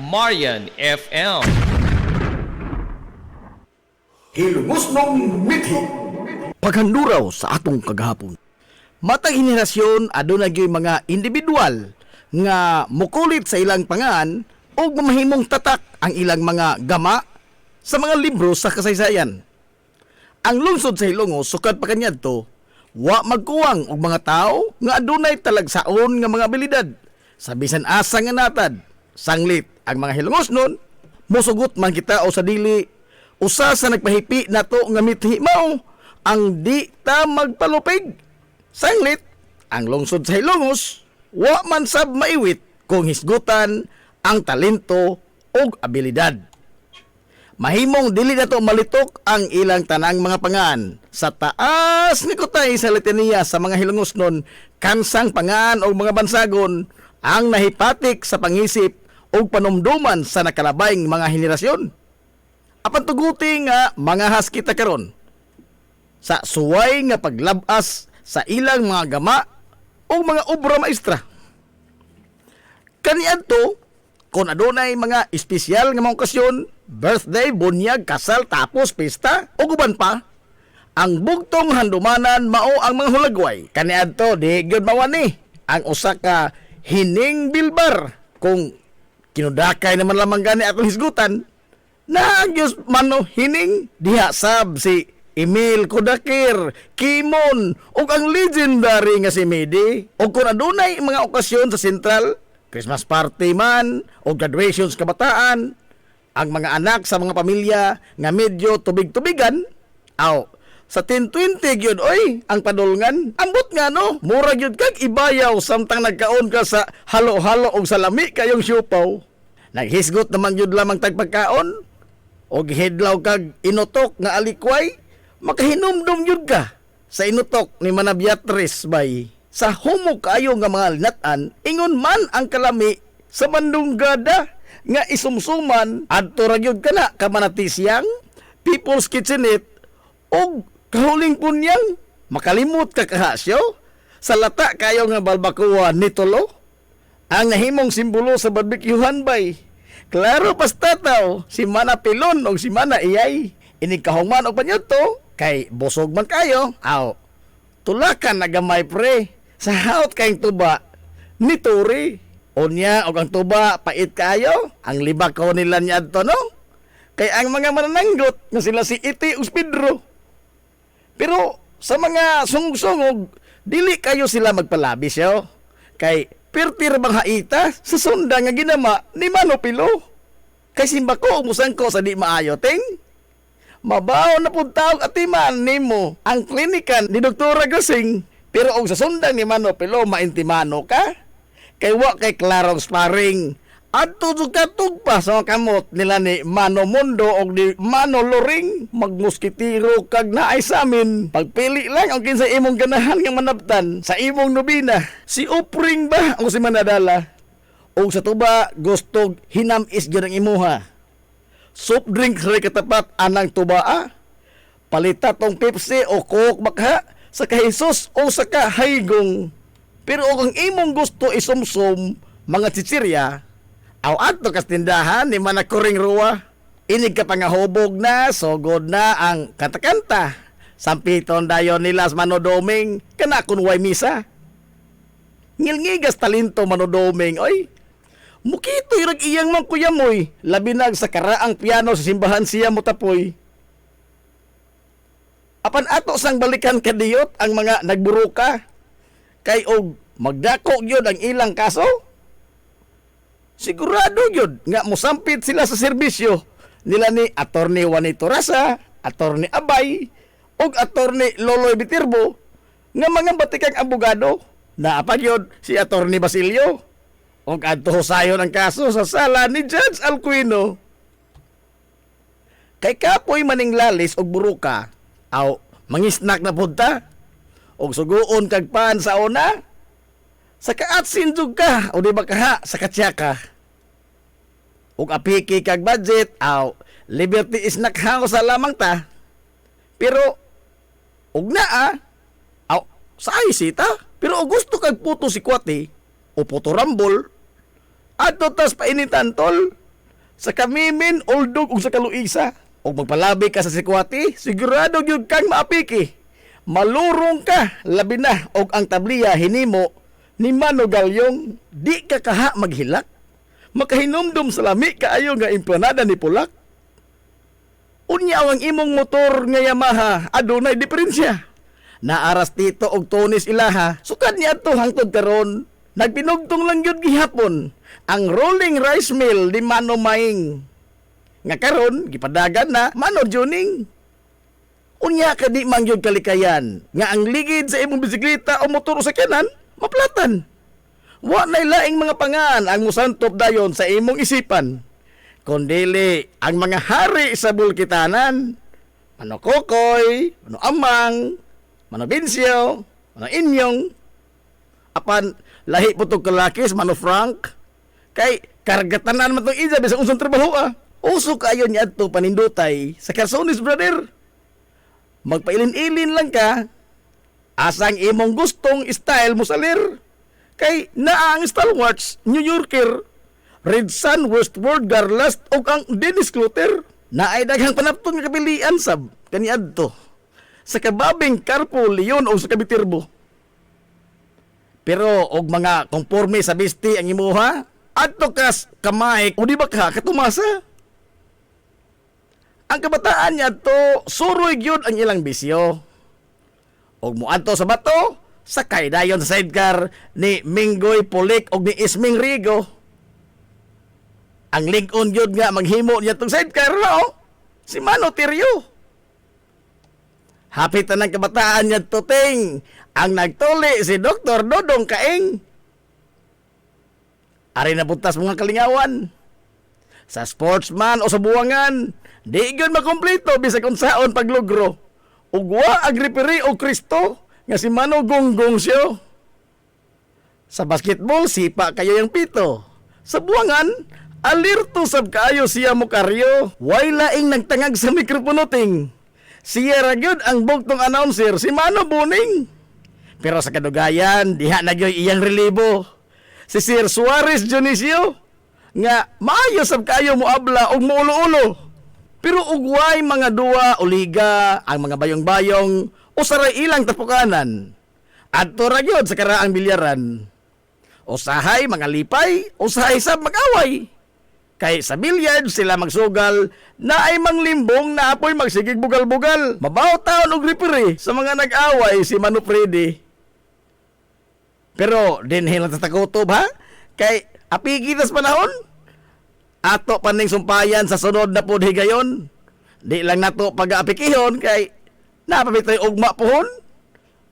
Marian FM. Hilumosnong mithi. Paghanduraw sa atong kagahapon. Matang henerasyon aduna gyud mga individual nga mukulit sa ilang pangan o mamahimong tatak ang ilang mga gama sa mga libro sa kasaysayan. Ang lungsod sa Hilongos sukad pa kaniadto, wa magkuwang og mga tao nga adunay talagsaon nga mga abilidad sa bisan asa nga natad. Sanglit ang mga Hilongosnon, musugot man kita o sa dili usa sa nagpahipi nato nga mithi mao ang di ta magpalupig. Sanglit ang lungsod sa Hilongos, wa man sab maiwit kung hisgutan ang talento ug abilidad. Mahimong dili nato malitok ang ilang tanang mga pangan. Sa taas ni kutay sa litaniya sa mga Hilongosnon, kansang pangan o mga bansagon ang nahipatik sa pangisip o panumduman sa nakalabayng mga henerasyon. Apan tuguti nga mga haskita karon sa suway nga paglabas sa ilang mga gama o mga obra maestra. Kaniadto, kung adunay mga espesyal nga mga okasyon, birthday, bunyag, kasal, tapos pista o guban pa, ang bugtong handumanan mao ang mga hulagway. Kaniadto, di gyud mawani ang usa ka hining bilbar kung kinudakay naman lamang gani atong hisgutan. Nagyos mano hining diha sab si Emil Kodakir, Kimon, ug ang legendary nga si Medi. O kung adunay mga okasyon sa Sentral, Christmas party man, o graduations kabataan, ang mga anak sa mga pamilya nga medyo tubig-tubigan, aw, sa 10-20 gyud oy, ang padulngan, ambot nga no, mura gyud kag ibayaw samtang nagkaon ka sa halo-halo og salami kayong siupaw. Naghisgot naman gyud lamang tagpagkaon, og hidlaw kag inutok nga alikway, makahinumdum yun ka sa inutok ni Manabiatris bay. Sa humog kayo nga mga linatan, ingon man ang kalami sa mandunggada nga isumsuman adto ra gyud kana ka Manatisyang, People's Kitchenette og kahuling punyang makalimot ka kahasyo sa lata kayo nga balbacoa ni Tolo. Ang nahimong simbolo sa barbecuehan bay. Klaro pastataw si Mana Pilon o si Mana Iyay. Inikahongman o panyo to, kay busog man kayo. Aw, tulakan na gamay pre. Sa haot kayong tuba, ni Turi. Unya o ang tuba, pait kayo. Ang libak ko nila niya to, no? Kay ang mga manananggot na sila si Iti o Pedro. Pero sa mga sungog-sungog, dili kayo sila magpalabis yo. Kay pertir bang haita sa sunda nga ginama ni Mano Pilo. Kay simba ko umusan ko sa di maayo ting. Mabaw na pud taog atiman nimo ang klinikan ni Doktora Gasing. Pero og sa sunda ni Mano Pilo maintimano ka. Kay wa kay klarong sparring. Adto jud ka tugpa sa kamot nila ni Mano Mundo og ni Mano Loring. Magmuskitiro kag naay sa amin. Pagpili lang ang kinsa imong ganahan nga manabtan sa imong nobina. Si Upring ba o si Manadala? O sa tuba gusto hinamis gyud ang imuha. Soft drink sa katapat anang tuba palita tong Pepsi o Coke bakha sa kahisos o sa kahaygong. Pero kung imong gusto isumsum mga chichirya, aw adto kas tindahan ni Manakuring Ruwa. Inig ka pangahubog na, sogod na ang kanta-kanta. Sampiton dayon nilas manodoming, kana kun way misa. Ngilngigas talento manodoming, oy. Mukito irag iyang man kuyamoy, labi nag sa karaang piano sa simbahan siya mutapoy. Apan ato sang balikan kadiyot ang mga nagburuka. Kay og magdako gyud ang ilang kaso. Sigurado yun nga musampit sila sa serbisyo nila ni Attorney Juanito Rasa, Attorney Abay, o Attorney Loloy Bitirbo nga mga batikang abogado na apag si Attorney Basilio o adto husayon ang kaso sa sala ni Judge Alcuino. Kay kapoy maning lalis og buruka, aw mangisnak na punta og suguon kag pan sa una. Sa kaatsin jud ka o di ba kaha sa katsaka. Ug apiki kag budget, aw liberty is nakhaw sa lamang ta. Pero ug naa, aw sa ay sita. Pero og gusto kag puto si kwati o puto rambol, Ato tas painitan tol. Sa kamimin, uldog ug sa kaluisa. O magpalabi ka sa sikwati, sigurado gyud kang maapiki. Malurong ka, labi na, og ang tabliya hinimo ni Mano Galyong, di ka kaha maghilak. Makahinumdum sa lami kaayo nga implanada ni Pulak. Unya ang imong motor nga Yamaha, adunay diferensya. Naaras tito og tunis ilaha, sukad niya to hangtod karon. Nagpinugtong lang yun gihapon ang rolling rice mill ni Mano Maing. Nga karon gipadagan na Mano Juning. Unya ka di man yun kalikayan nga ang ligid sa imong bisikleta o motor o sakyanan maplatan. Wa nay laing mga pangan ang musantop dayon sa imong isipan. Kundili ang mga hari sa bulkitanan. Mano Kokoy, Mano Amang, Mano Binsyo, Mano Inyong. Apan lahi po itong kalakis, Mano Frank. Kay kargatanan man itong isa bisang unsang trabaho Uso kayo niya ito panindutay sa Carsonis, brother. Magpailin-ilin lang ka. Asang imong gustong style mo salir. Kay naang stalwarts, New Yorker, Red Sun, Westward, Garlast, o ang Dennis Clutter. Naay daghang panapton nga kapilian sab kaniadto. Sa kababing Carpo, Leon o sa Kabitirbo. Pero og mga konforme sa bisti ang imuha, adto kas kamay o di ba ka katumasa? Ang kabataan niya to, suroy gyud ang ilang bisyo. Og muadto sa bato, sakay dayon sa sidecar ni Minggoy Pulik og ni Isming Rigo. Ang lig-on gyud nga maghimo niya tong sidecar no? Si Mano Tiryo. Hapit na ng kabataan niya to, ting. Ang nagtuli si Dr. Dodong Kaing. Ari na butas mga kalingawan. Sa sportsman o sa buwangan, di gyud makumpleto bisag unsaon paglugro. Ugwa ag referee o Kristo nga si Mano Gonggong siyo. Sa basketball, sipa kayo yung pito. Sa buwangan, alirto sab kaayo siya mo karyo. Way laing nagtangag sa mikroponoting. Siya ra gyud ang bugtong announcer, si Mano Buning. Pero sa kadugayan, diha na gyud iyang relibo. Si Sir Suarez Dionisio nga maayo sab kaayo mo abla og muulo-ulo. Pero ugway mga duwa o liga ang mga bayong-bayong o saray ilang tapukanan. Adto ra gyud sa karaang bilyaran. Usahay mga lipay, usahay sab mag-away. Kay sa bilyard sila magsugal na ay manglimbong na apoy magsigig bugal-bugal. Mabaw taon og referee sa mga nag-away si Mano Freddy. Pero dinhi lang tatakutob ha? Kay apigitas panahon. Ato paning sumpayan sa sunod na pod higayon. Di lang nato pag-aapikihon kay napabitoy ugma pohon.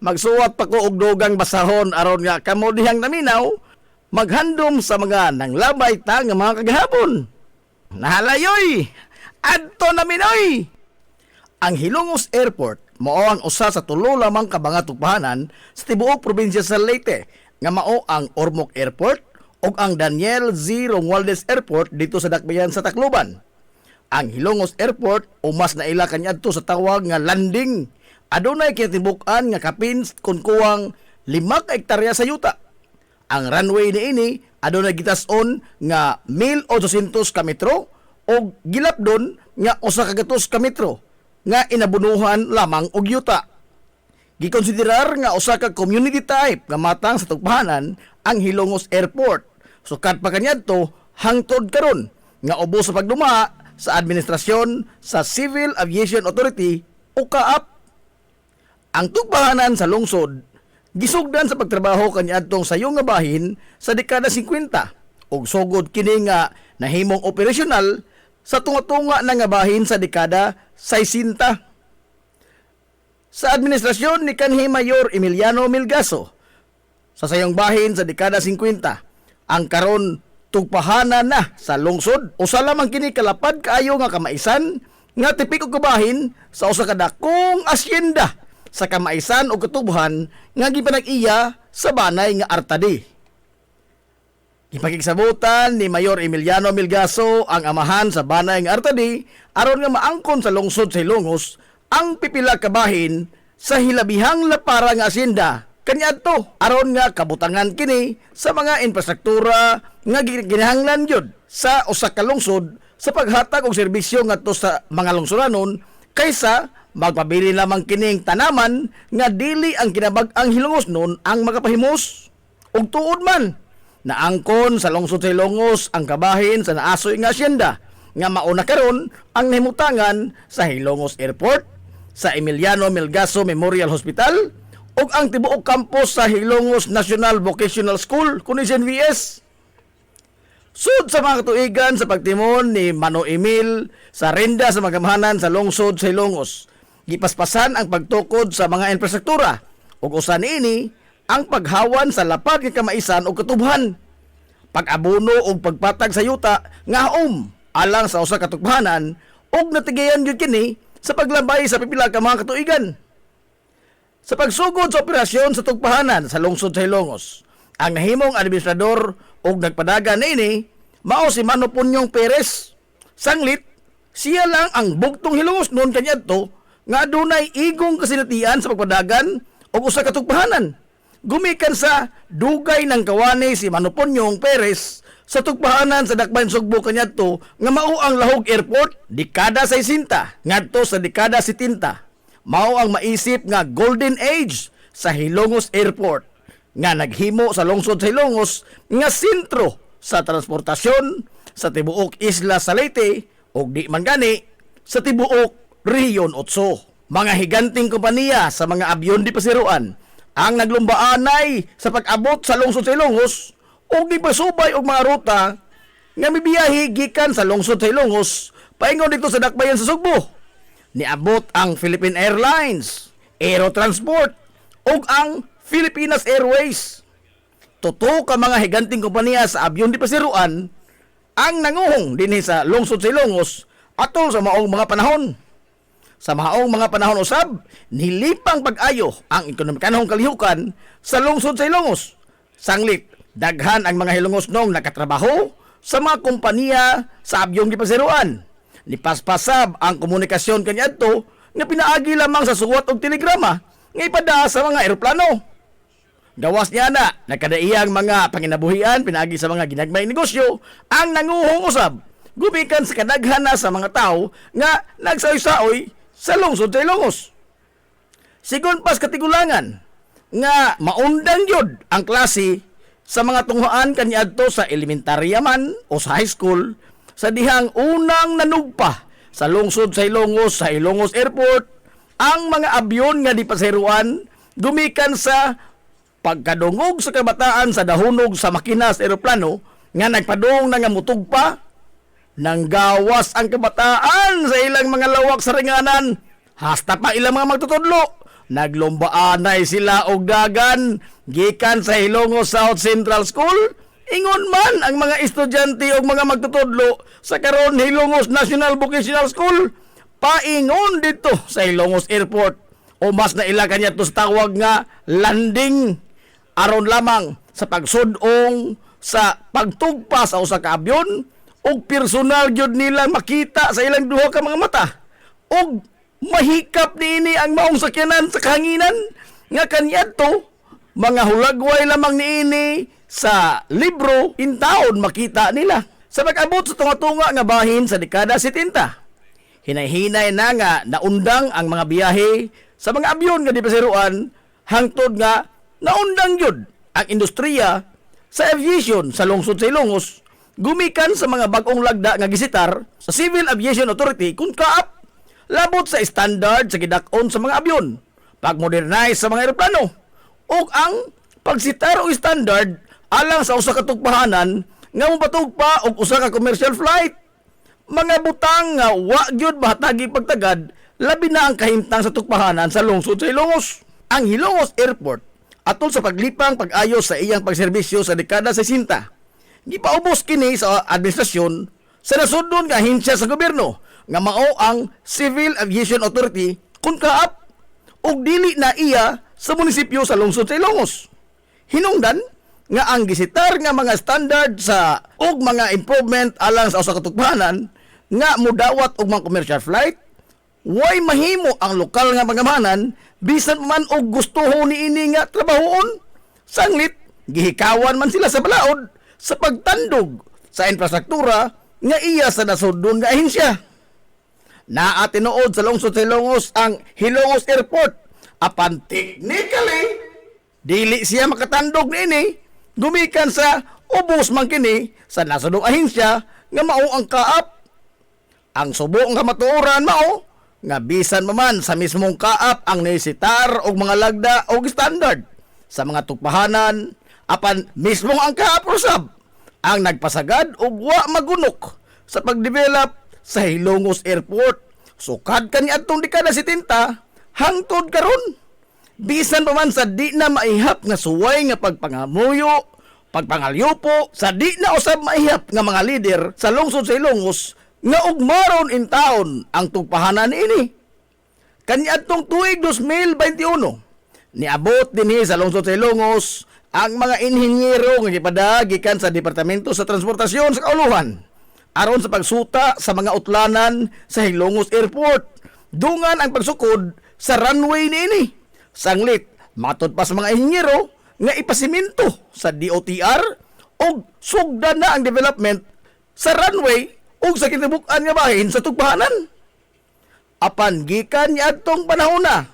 Magsuwat pa ko og dugang basahon aron nga kamo dihang naminaw maghandom sa mga nanglabay ta nga mga kagahapon. Nahalayoy! Adto na minoy! Ang Hilongos Airport mao ang usa sa tulo lamang ka mga tugpahanan sa tibuok probinsya sa Leyte nga mao ang Ormoc Airport ug ang Daniel Z. Romualdez Airport dito sa Dakbayan sa Tacloban. Ang Hilongos Airport umas na ila kaniadto sa tawag nga landing. Adunay kitibuk-an nga kapin kun kuwang 5 ka hektarya sa yuta. Ang runway niini adunay gitas-on nga 1,800 ka metro o gilapdon nga 100 ka metro nga inabunuhan lamang og yuta. Gikonsiderar nga usa ka community type nga matang sa tugpahanan ang Hilongos Airport. Sukat pa kaniadto hangtod karon nga ubos sa pagduma sa administrasyon sa Civil Aviation Authority o CAAP. Ang tugpahanan sa lungsod gisugdan sa pagtrabaho kaniadtong sayo nga bahin sa dekada 50 ug sugod kini nga nahimong operasyonal sa tunga-tunga na nga bahin sa dekada 60. Sa administrasyon ni kanhi Mayor Emiliano Milgaso sa sayong bahin sa dekada 50, ang karon tugpahanan na sa lungsod usa lamang kini kalapad kaayo nga kamaisan nga tipik og kabahin sa usa ka dakong asyenda sa kamaisan o katubuhan nga gipanag-iya sa banay nga Artadi. Gipakigsabutan ni Mayor Emiliano Milgaso ang amahan sa banay nga Artadi aron nga maangkon sa lungsod sa Hilongos ang pipila ka bahin sa hilabihang lapara nga asyenda kaniadto aron nga kabutangan kini sa mga infrastruktura nga ginahanglan gyud sa usa ka lungsod sa paghatag og serbisyo ngadto sa mga lungsuranon kaysa magpabili lamang kining tanaman nga dili ang kinabag-ang hilungosnon ang makapahimos. Ug tuod man naangkon sa lungsod sa Ilongos ang kabahin sa naasoy nga asyenda nga mauna karon ang nahimutangan sa Hilongos Airport, sa Emiliano Melgaso Memorial Hospital ug ang tibuok campus sa Hilongos National Vocational School kuno SNVS. Sud sa mga katuigan sa pagtimon ni Mano Emil sa renda sa magamahanan sa lungsod sa Hilongos, gipaspasan ang pagtukod sa mga infrastruktura ug usa niini ang paghawan sa lapad nga kamaisan ug katubhan, pag-abono ug pagpatag sa yuta nga alang sa usa ka tukbahanan ug natigayan gyud kini sa paglabay sa pipila ka mga katuigan. Sa pagsugod sa operasyon sa tukbahanan sa lungsod sa Hilongos, ang nahimong administrador ug nagpadaga niini mao si Mano Punyong Perez. Sanglit, siya lang ang bugtong Hilongos noon kaniadto nga adunay igong kasinatian sa pagpadagan og usa ka tukbahanan. Gumikan sa dugay ng kawani si Mano Punyong Perez sa tukbahanan sa Dakbayn Sugbo kaniadto nga mao ang Lahog Airport dekada 60 ngadto sa dekada 70. Mao ang maisip nga golden age sa Hilongos Airport nga naghimo sa lungsod sa Hilongos nga sentro sa transportasyon sa tibuok isla sa Leyte ug di man gani sa tibuok Rehiyon 8. Mga higanting kompanya sa mga abyon di pasiruan ang naglumbaanay sa pag-abot sa lungsod sa Hilongos ug gipasubay og mga ruta nga mibiyahe gikan sa lungsod sa Hilongos paingon dito sa Dakbayan sa Sugbo. Niabot ang Philippine Airlines, Aerotransport ug ang Filipinas Airways. Tuto ka mga higanting kompanya sa abyon di pasiruan ang nanguhong dinhi sa lungsod sa Hilongos atol sa maong mga panahon. Sa maong mga panahon usab, nilipang pag-ayo ang ekonomikanhong kalihukan sa lungsod sa Hilongos. Sanglit, daghan ang mga Hilongosnong nakatrabaho sa mga kompanya sa abyong di pasiruan. Nipaspasab ang komunikasyon kaniadto nga pinaagi lamang sa suwat og telegrama nga ipada sa mga eroplano. Gawas niya na nakadaiyang mga panginabuhian pinaagi sa mga ginagmay negosyo ang nanguhong usab gumikan sa kadaghan na sa mga tao nga nagsaoy-saoy sa lungsod sa Ilongos. Sigon pas katigulangan nga maundang yod ang klase sa mga tunghoan kaniadto sa elementarya man o sa high school sa dihang unang nanugpa sa lungsod sa Hilongos sa Hilongos Airport ang mga abyon nga di pasiruan gumikan sa pagkadungog sa kabataan sa dahunog sa makina sa eroplano nga nagpadung na nga mutugpa nang gawas ang kabataan sa ilang mga lawak sa ringanan hasta pa ilang mga magtutudlo naglumbaanay sila og dagan gikan sa Hilongos South Central School. Ingon man ang mga estudyante o mga magtutudlo sa karon Hilongos National Vocational School paingon dito sa Hilongos Airport o mas na ila kanya to sa tawag nga landing aron lamang sa pagsudong sa pagtugpa sa usa ka abyon ug personal gyud nila makita sa ilang duha ka mga mata ug mahikap niini ang maong sakyanan sa kahanginan nga kaniadto mga hulagway lamang niini sa libro in taon makita nila. Sa pag-abot sa tunga-tunga nga bahin sa dekada 70, hinay-hinay na nga naundang ang mga biyahe sa mga abyon nga di pasiruan hangtod nga naundang yun ang industriya sa aviation sa lungsod sa Ilongos gumikan sa mga bagong lagda nga gisitar sa Civil Aviation Authority kung kaap labot sa standard sa gidak-on sa mga abyon, pag-modernize sa mga eroplano ug ang pagsitar og standard alang sa usa ka tukbahanan nga mopatugpa og usa ka commercial flight. Mga butang nga wa gyud bahatagi pagtagad labi na ang kahimtang sa tukbahanan sa lungsod sa Hilongos. Ang Hilongos Airport atol sa paglipang pag-ayos sa iyang pagserbisyo sa dekada 60. Gipaubos kini sa administrasyon sa nasudnon nga ahensya sa gobyerno nga mao ang Civil Aviation Authority kun kaap ug dili na iya sa munisipyo sa lungsod sa Ilongos. Hinungdan nga ang gisitar nga mga standard sa ug mga improvement alang sa usa ka tukbahanan nga mudawat og mga commercial flight Way mahimo ang lokal nga pangamahanan bisan man og gustuho niini nga trabahoon. Sanglit gihikawan man sila sa balaod sa pagtandog sa infrastruktura nga iya sa nasudnon nga ahensya. Naa tinuod sa lungsod sa Ilongos ang Ilongos Airport. Apan technically dili siya makatandog niini gumikan sa ubos man kini sa nasudnong ahensya nga mao ang kaap. Ang subong nga matuoran mao nga bisan man sa mismong kaap ang nisitar og mga lagda og standard sa mga tukpahanan apan mismong ang kaap usab ang nagpasagad og wa magunok sa pagdevelop sa Ilongos Airport. Sukad kaniadtong dekada 70 hangtod karon bisan pa man sa di na maihap nga suway nga pagpangamuyo, pagpangalyupo, sa di na usab maihap nga mga lider sa lungsod sa Ilongos nga ugmaron in taon ang tugpahanan ini. Kaniadtong tuig 2021, niabot dinhi sa lungsod sa Ilongos ang mga inhinyero nga gipada gikan sa Departamento sa Transportasyon sa Kauluhan aron sa pagsuta sa mga utlanan sa Ilongos Airport. Dungan ang pagsukod sa runway niini. Sanglit, matod pa sa mga inhinyero nga ipasiminto sa DOTR og sugdan na ang development sa runway ug sa kinabukan nga bahin sa tugpahanan. Apan gikan niadtong panahon na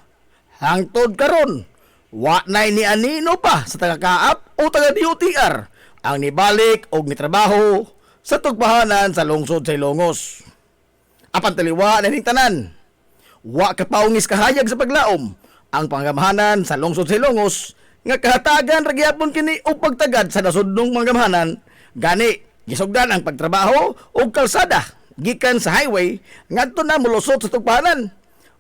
hangtod karon, wa nay ni anino pa sa taga-kaap o taga-DOTR ang nibalik og nitrabaho sa tugpahanan sa lungsod sa Ilongos. Apan taliwa na ning tanan, wa kapaungis kahayag sa paglaom ang pangamahanan sa lungsod sa Ilongos nga kahatagan ra gyapon kini og pagtagad sa nasudnong pangamahanan. Gani gisugdan ang pagtrabaho og kalsada gikan sa highway ngadto na molusot sa tugpahanan.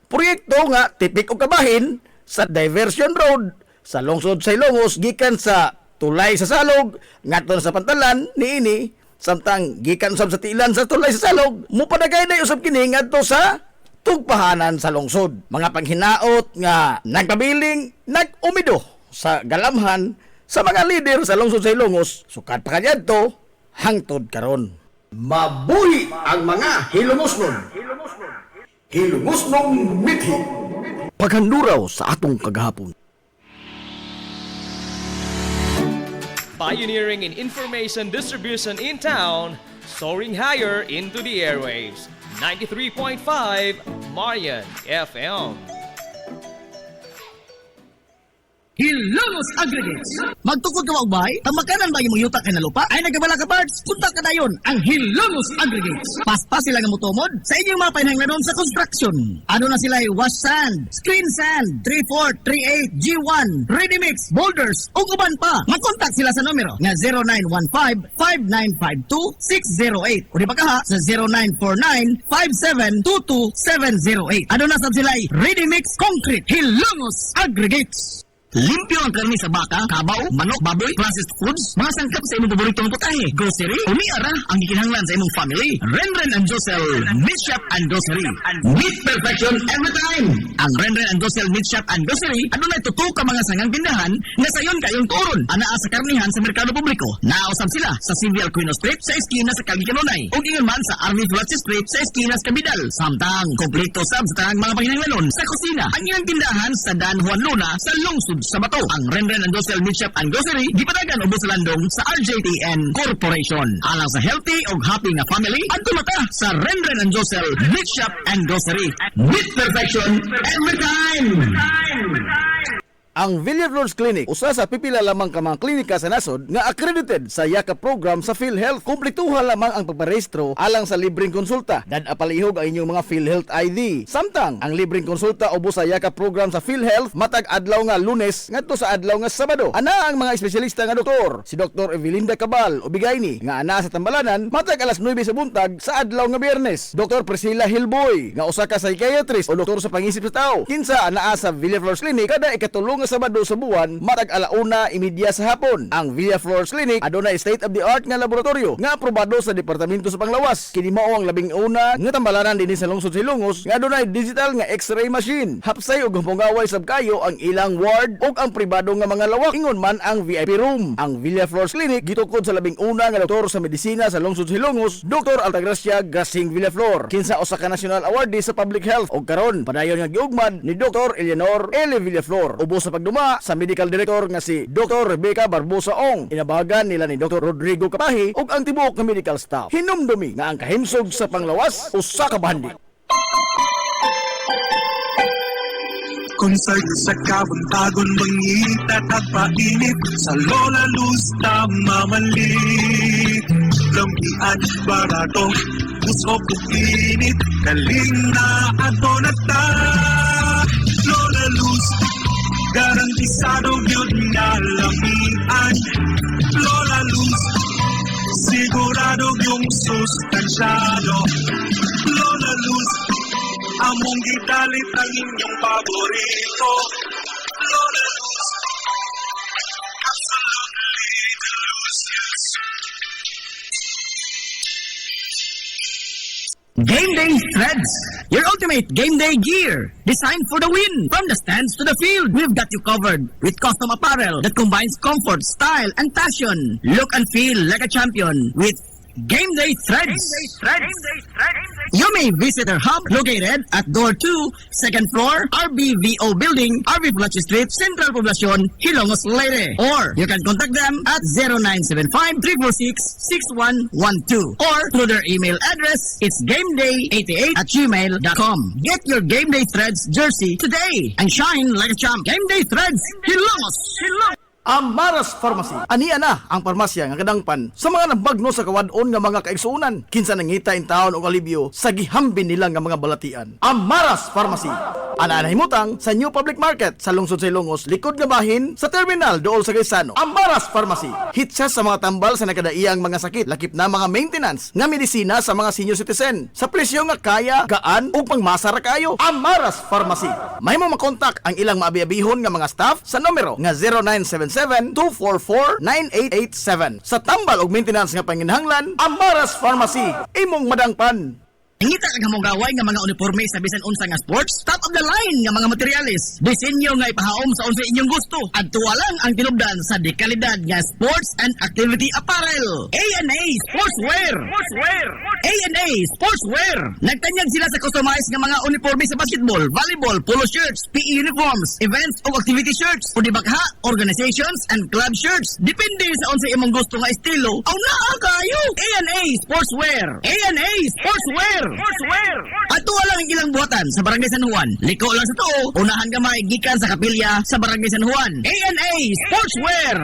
Proyekto nga tipik og kabahin sa diversion road sa lungsod sa Ilongos gikan sa tulay sa Salog ngadto sa Pantalan niini samtang gikan usab sa tiilan sa tulay sa Salog mopadagay na usab kini ngadto sa tugpahanan sa lungsod. Mga panghinaot nga nagpabiling nag-umido sa galamhan sa mga lider sa lungsod sa Ilongos sukad pa kaniadto hangtod karon. Mabuhi ang mga hilumosnon. Hilumosnong mithi. Paghanduraw sa atong kagahapon. Pioneering in information distribution in town, soaring higher into the airwaves. 93.5 Marian FM. Ilongos Aggregates. Magtukod ka ba ubay? Ang makanan ba yung yuta ka na lupa? Ay nagabala ka parts? Punta ka dayon ang Ilongos Aggregates. Paspas sila nga mutumod sa inyong mga pahinanglanon sa construction. Ano na sila wash sand, screen sand, 3-4, 3-8, G1, ready mix, boulders, ug uban pa. Mag-contact sila sa numero nga 0915-5952-608 o di ba kaha sa 0949-5722-708. Ano na sab sila ready mix concrete Ilongos Aggregates. Limpyo ang karni sa baka, kabaw, manok, baboy, processed foods, mga sangkap sa imong paboritong putahe, grocery, umiara ang gikinahanglan sa imong family. Renren and Josel Meat Shop and Grocery. Meat perfection every time. Ang Renren and Josel Meat Shop and Grocery, ano na tutok ka mga sangang tindahan na sayon kayong turon. Anaa sa karnihan sa merkado publiko. Naosab sila sa Civil Aquino Street sa eskina sa Calvicanonay. O ingon man sa Army Flats Street sa eskina sa Cabidal. Samtang, kompleto sab sa tanang mga pahinanglanon sa kusina. Ang iyang tindahan sa Dan Juan Luna sa lungsod sa Bato. Ang Renren and Josel Meat Shop and Grocery gipadagan ubos sa landong sa RJTN Corporation. Alang sa healthy o happy nga family at tumata sa Renren and Josel Meat Shop and Grocery. Meat perfection every time. Ang Villaflores Clinic, usa sa pipila lamang ka mga klinika sa nasod nga accredited sa YACA program sa PhilHealth. Kumpletuha lamang ang pagparehistro alang sa libreng konsulta. Dad-apalihog ang inyong mga PhilHealth ID. Samtang ang libreng konsulta ubos sa YACA program sa PhilHealth matag adlaw nga Lunes ngadto sa adlaw nga Sabado. Ana ang mga espesyalista nga doktor, si Dr. Evelinda Cabal Ubigayni nga ana sa Tambalanan matag alas 9 sa buntag sa adlaw nga Biyernes. Dr. Priscilla Hilboy nga usa ka psychiatrist o doktor sa pangisip sa tao. Kinsa anaa sa Villaflores Clinic kada ikatulong nga Sabado sa buwan matag 1:30 sa hapon. Ang Villaflores Clinic adunay state-of-the-art nga laboratorio nga aprobado sa Departamento sa Panglawas. Kini mao ang labing una nga tambalanan dinhi sa lungsod sa Ilongos nga adunay digital nga X-ray machine. Hapsay ug humpungaway sab kayo ang ilang ward ug ang pribado nga mga lawak ingon man ang VIP room. Ang Villaflores Clinic gitukod sa labing una nga doktor sa medisina sa lungsod sa Ilongos, Dr. Altagracia Gasing Villaflor. Kinsa usa ka national awardee sa public health ug karon padayon nga giugmad ni Dr. Eleanor L. Villaflor. Ubos sa pagduma sa medical director nga si Dr. Rebecca Barbosa Ong. Inabagan nila ni Dr. Rodrigo Kapahi ug ang tibuok nga medical staff. Hinumdumi nga ang kahimsog sa Panglawas usa ka bahandi. Konsay sa kabuntagon mangita tagpainit sa Lola Luz tamamali lampian barato usok init kaling na ato na ta Lola Luz garantisado yun nga lamian Lola Luz sigurado yung sustansyado Lola Luz among gidalit ang inyong paborito Lola Luz absolutely delicious. Game Day Threads, your ultimate game day gear, designed for the win. From the stands to the field, we've got you covered with custom apparel that combines comfort, style, and passion. Look and feel like a champion with Game Day Threads. You may visit our hub located at Door 2, second floor, RBVO Building, RV Pulachi Street, Central Poblacion, Hilongos, Leyte. Or you can contact them at 0975-346-6112 or through their email address, it's gameday88@gmail.com. Get your Game Day Threads jersey today and shine like a champ. Game Day Threads, Hilongos. Amaras Pharmacy. Ania na ang parmasya nga kadangpan sa mga nabagno sa kawadon nga mga kaigsuunan. Kinsa nangita in taon og alibyo sa gihambin nila nga mga balatian. Amaras Pharmacy. Ana himutang sa New Public Market sa lungsod sa Ilongos, likod nga bahin sa terminal dool sa Gaisano. Amaras Pharmacy. Hitsa sa mga tambal sa nakadaiyang mga sakit, lakip na mga maintenance nga medisina sa mga senior citizen. Sa presyo nga kaya, gaan ug pangmasara kayo. Amaras Pharmacy. Mahimo makontak ang ilang maabi-abihon nga mga staff sa numero nga 0977-244-9887. Sa tambal og maintenance nga panginhanglan, Amaras Pharmacy. Imong madangpan. Ngita ka mong gaway nga mga uniforme sa bisan unsa nga sports, top of the line nga mga materyales. Disenyo nga ipahaom sa unsa inyong gusto. Adtuwa lang ang tinubdan sa dekalidad nga sports and activity apparel. A&A Sportswear. A&A Sportswear. Nagtanyag sila sa customized nga mga uniforme sa basketball, volleyball, polo shirts, PE uniforms, events o activity shirts, o dibagha, organizations and club shirts. Depende sa unsa imong gusto nga estilo. Aw naa kayo. A&A Sportswear. A&A Sportswear. Ato lang ang ilang buhatan sa Barangay San Juan. Liko lang sa tuo, unahan gamay gikan sa kapilya sa Barangay San Juan. A&A Sportswear.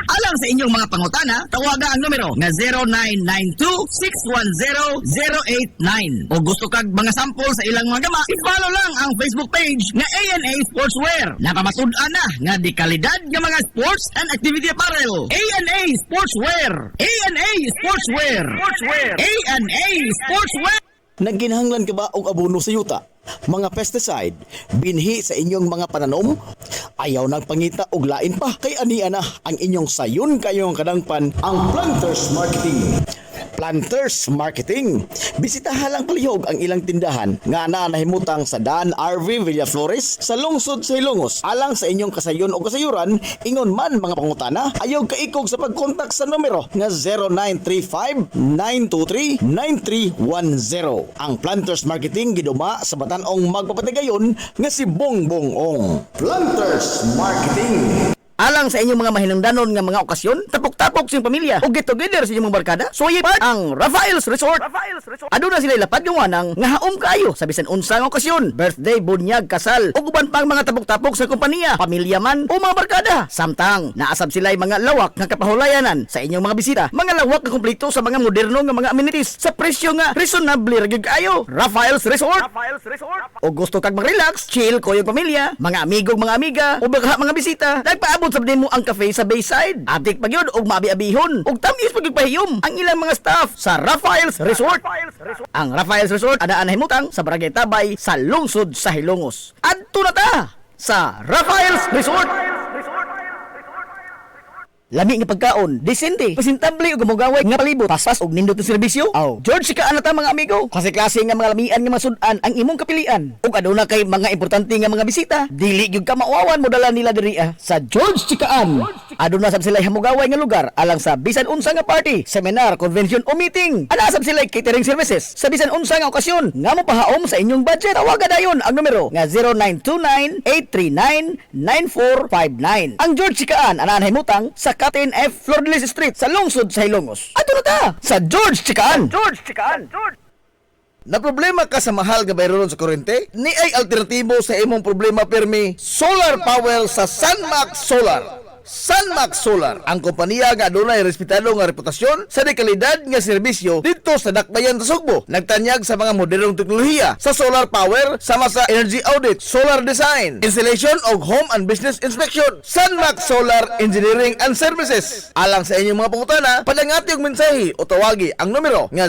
Alang sa inyong mga pangutana, tawaga ang numero nga 0992-610-089. O gusto kag mga sample sa ilang mga gama, i-follow lang ang Facebook page nga A&A Sportswear. Napamatud-an na nga di kalidad nga mga sports and activity apparel. A&A Sportswear. A&A Sportswear. A&A Sportswear. Nagginahanglan ka ba og abono sa yuta? Mga pesticide, binhi sa inyong mga pananom? Ayaw nagpangita og lain pa. Kay ania na ang inyong sayon kayong kadangpan ang Planters Marketing. Planters Marketing. Bisitahan lang palihog ang ilang tindahan nga nahimutang sa Daan RV Villaflores sa lungsod sa Ilongos. Alang sa inyong kasayon o kasayuran, ingon man mga pangutana, ayaw kaikog sa pagkontak sa numero nga 0935-923-9310. Ang Planters Marketing giduma sa Batanong magpapatigayon nga si Bongbong Ong. Planters Marketing. Alang sa inyong mga mahinungdanon nga mga okasyon, tapok-tapok sa inyong pamilya o get together sa inyong mga barkada, suyi part ang Rafael's Resort. Aduna sila lapad nga wanang nga haom kayo sa bisan unsa nga okasyon, birthday, bunyag, kasal, o uban pang mga tapok-tapok sa kompanya, pamilya man o mga barkada. Samtang naasab sila mga lawak nga kapahulayanan sa inyong mga bisita, mga lawak nga kumpleto sa mga moderno nga mga amenities sa presyo nga reasonable ra gyud kayo. Rafael's Resort. O gusto kag mag-relax, chill ko yung pamilya, mga amigog, mga amiga o baka mga bisita, nagpaabot sa mo ang cafe sa Bayside. Atik pa yun og maabi-abihon og tamis pagpahiyom ang ilang mga staff sa Rafael's Resort. Ang Rafael's Resort adaan himutang sa Barangay Tabay sa lungsod sa Hilongos. Adto na ta. sa Rafael's Resort. Lami nga pagkaon, disente, presentable ug gamugaway nga palibot, paspas ug nindot nga serbisyo. Aw, George sika ana ta mga amigo. Klase-klase nga mga lamian nga masud-an ang imong kapilian. Ug aduna kay mga importante nga mga bisita, dili gyud ka mauawan mo dala nila diri sa George Chikaan. Aduna sab sila hamugaway nga lugar alang sa bisan unsa nga party, seminar, convention o meeting. Ana sab sila catering services sa bisan unsa nga okasyon nga mopahaom sa inyong budget. Tawagan dayon ang numero nga 0929-839-9459. Ang George Chikaan anahan himutang sa Captain F. Flordelis Street sa lungsod sa Hilongos. Ato na ta sa George Chikaan. George Chikaan. Na problema ka sa mahal nga bayraron sa kuryente? Ni ay alternatibo sa imong problema permi solar power sa Sunmax Solar. Sunmax Solar, ang kompanya nga adunay respetado nga reputasyon sa dekalidad nga serbisyo dito sa Dakbayan sa Sugbo. Nagtanyag sa mga modernong teknolohiya sa solar power sama sa energy audit, solar design, installation og home and business inspection. Sunmax Solar Engineering and Services. Alang sa inyong mga pangutana, padangati og mensahe o tawagi ang numero nga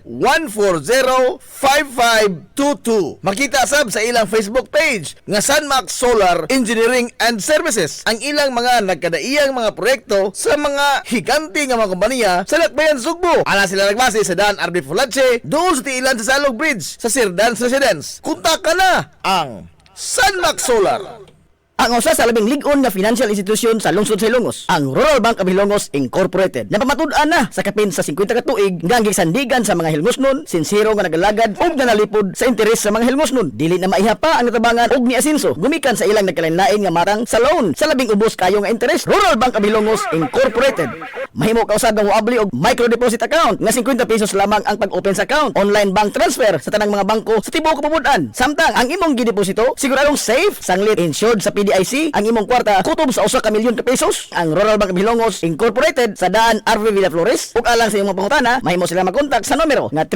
0967-140-5522. Makita sab sa ilang Facebook page nga Sunmax Solar Engineering and Services ang ilang mga nagkadaiyang mga proyekto sa mga higanti nga mga kompanya sa Dakbayan Sugbo. Ana sila nagbase sa Dan RB Fulache doon sa tiilan sa Salog Bridge sa Sirdans Residence. Kontak ka na ang Sunmax Solar. Ang usa sa labing lig-on nga financial institution sa lungsod sa Hilongos, ang Rural Bank of Hilongos Incorporated. Napamatud-an na sa kapin sa 50 ka tuig nga gisandigan sa mga Hilongosnon, sinsero nga nagalagad ug nanalipod sa interes sa mga Hilongosnon. Dili na maihapa ang natabangan og ni asenso gumikan sa ilang nagkalain-lain nga matang sa loan sa labing ubos kayo nga interes. Rural Bank of Hilongos Incorporated. Mahimo ka usab nga moabli og micro deposit account nga 50 pesos lamang ang pag-open sa account. Online bank transfer sa tanang mga bangko sa tibuok kapamud-an. Samtang ang imong gideposito siguradong safe, sanglit, insured sa PDIC ang imong kwarta kutob sa 1 ka milyon ka pesos. Ang Rural Bank of Hilongos Incorporated sa daan RV Villa Flores. Ug alang sa imong pangutana, mahimo sila mag-contact sa numero nga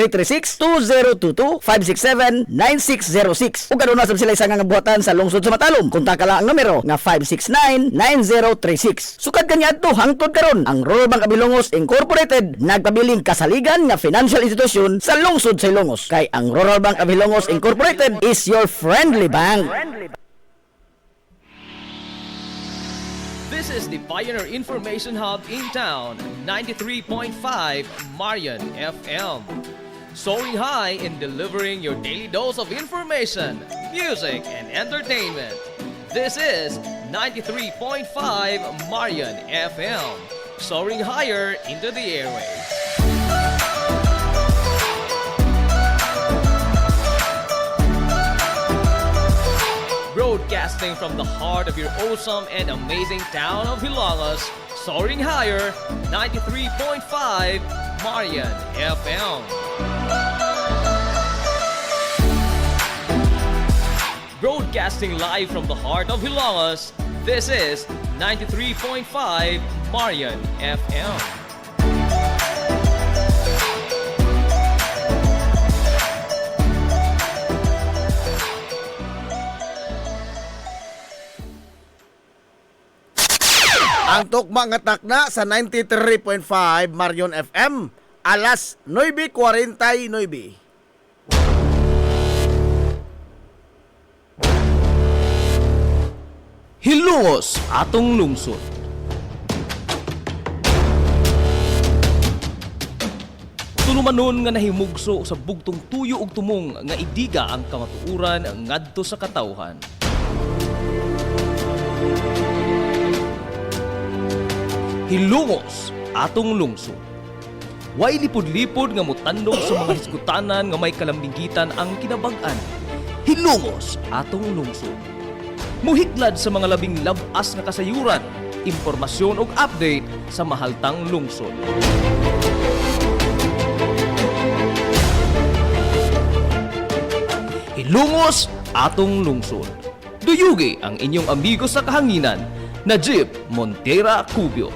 336-2022-567-9606. Ug aduna sab sila isa nga buhatan sa lungsod sa Matalom. Kontak lang ang numero nga 569-9036. Sukad kaniadto hangtod karon ang Rural Bank of Hilongos Incorporated nagpabiling kasaligan nga financial institution sa lungsod sa Hilongos. Kay ang Rural Bank of Hilongos Incorporated is your friendly bank. This is the Pioneer Information Hub in town, 93.5 Marian FM. Soaring high in delivering your daily dose of information, music, and entertainment. This is 93.5 Marian FM. Soaring higher into the airwaves. Broadcasting from the heart of your awesome and amazing town of Hilongos, soaring higher, 93.5 Marian FM. Broadcasting live from the heart of Hilongos, this is 93.5 Marian FM. Ang tukma nga takna sa 93.5 Marion FM alas 9:49. Hilongos, atong lungsod. Tulumanon nga nahimugso sa bugtong tuyo ug tumong nga idiga ang kamatuuran ngadto sa katawhan. Hilongos, atong lungsod. Way lipod-lipod nga mutandong sa mga hiskutanan nga may kalambigitan ang kinabag-an. Hilongos, atong lungsod. Muhiglad sa mga labing labas nga kasayuran, impormasyon ug update sa mahaltang lungsod. Hilongos, atong lungsod. Duyugi ang inyong amigo sa kahanginan, Najib Montera Cubio.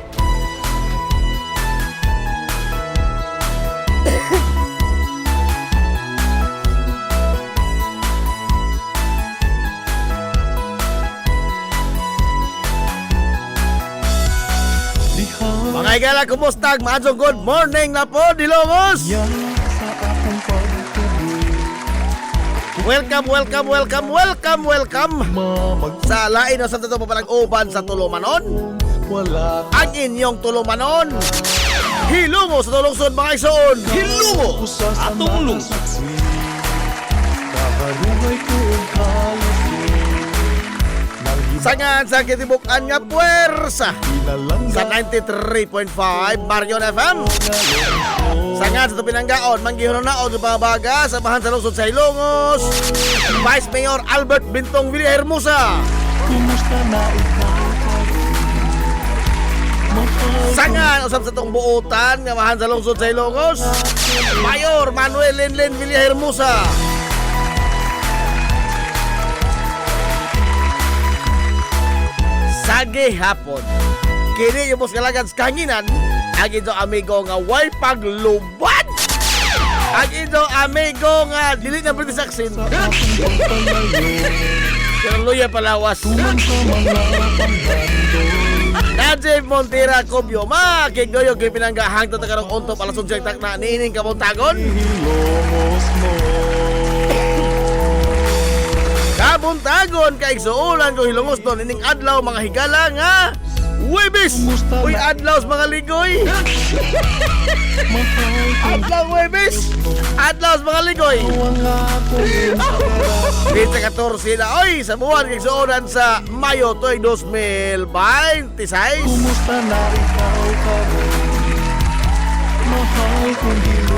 Mga igala, kumusta? Maadjong good morning na po, Hilongos! Yan sa akong pagtuloy Welcome sa lain o sa totoo papalag-uban sa Tulumanon. Ang inyong Tulumanon, hilungo sa tulungsod mga igsoon. Hilungo Atong lungsod. sangan sa kitibukan nga puwersa sa 93.5 Marion FM. Sangan sa Tupinanggaon, manggihunaon ng mga baga sa bahan sa lungsod sa Hilongos, Vice Mayor Albert Bintong Villahermosa. Sangan usap sa tong buotan nga bahan sa lungsod sa Hilongos, Mayor Manuel Lenlen Villahermosa. Sagi hapon kini yung bus kalagan sa kanginan ang ito amigo nga way paglubad, ang ito amigo nga dili na British accent pero luya palawas. Najib Montera Cobio makigoyo kay pinanggahang to takarong unto palasod siya takna niining kabuntagon kabuntagon kay igsuulan ko hilungos doon ining adlaw mga higala nga Webis! Uy, adlaw sa mga ligoy! Adlaw Webis! Adlaw sa mga ligoy! Pizza 14 na, oy! Sa buwan kay igsuulan sa Mayo to'y 2026.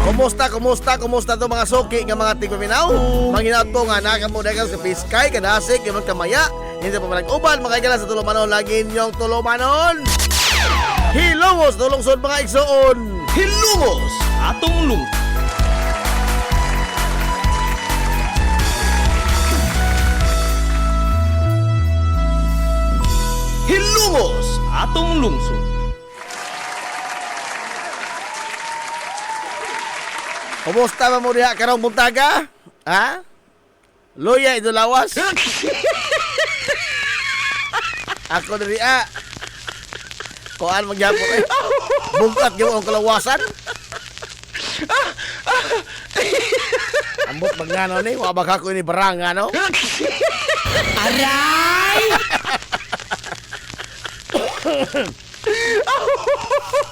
Kumusta to mga suki nga mga tigpaminaw? Manginaw to nga nakamudagan sa Piskay, Kadasik, yung kamaya. Hindi pa malag-uban, mga igala sa Tulumanon, lagi ninyong Tulumanon. Hilungos, tulungsod mga igsoon. Hilungos atong lungsod. Hilungos atong lungsod. Kumusta ba mo diha karong buntaga? Ha? Luya idulawas? Ako na diha. Kuan magyapon eh. Bungkat yung ang kalawasan. Ambot magngano ni, wabag ako ini barang ano? Aray!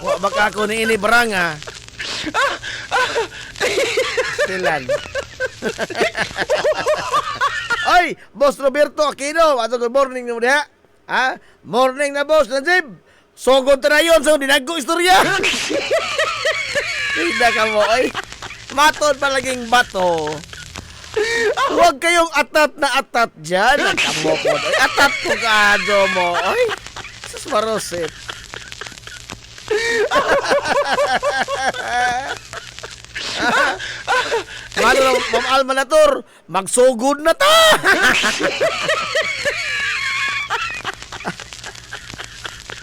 Wabag ako ni ini barang ha. Stilan. Oy, Boss Roberto Aquino, ato good morning mo diha. Ha? Morning na boss, Najib. Sogod ta na yun sa dinagko istorya. Hindi ka mo, oy. Matod palaging bato. Huwag kayong atat na atat dyan. Nagkamo po. Oy, atat po kaadyo mo. Oy, sus marosit. Mano lang, Ma'am Alma Natur, magsugod na ta!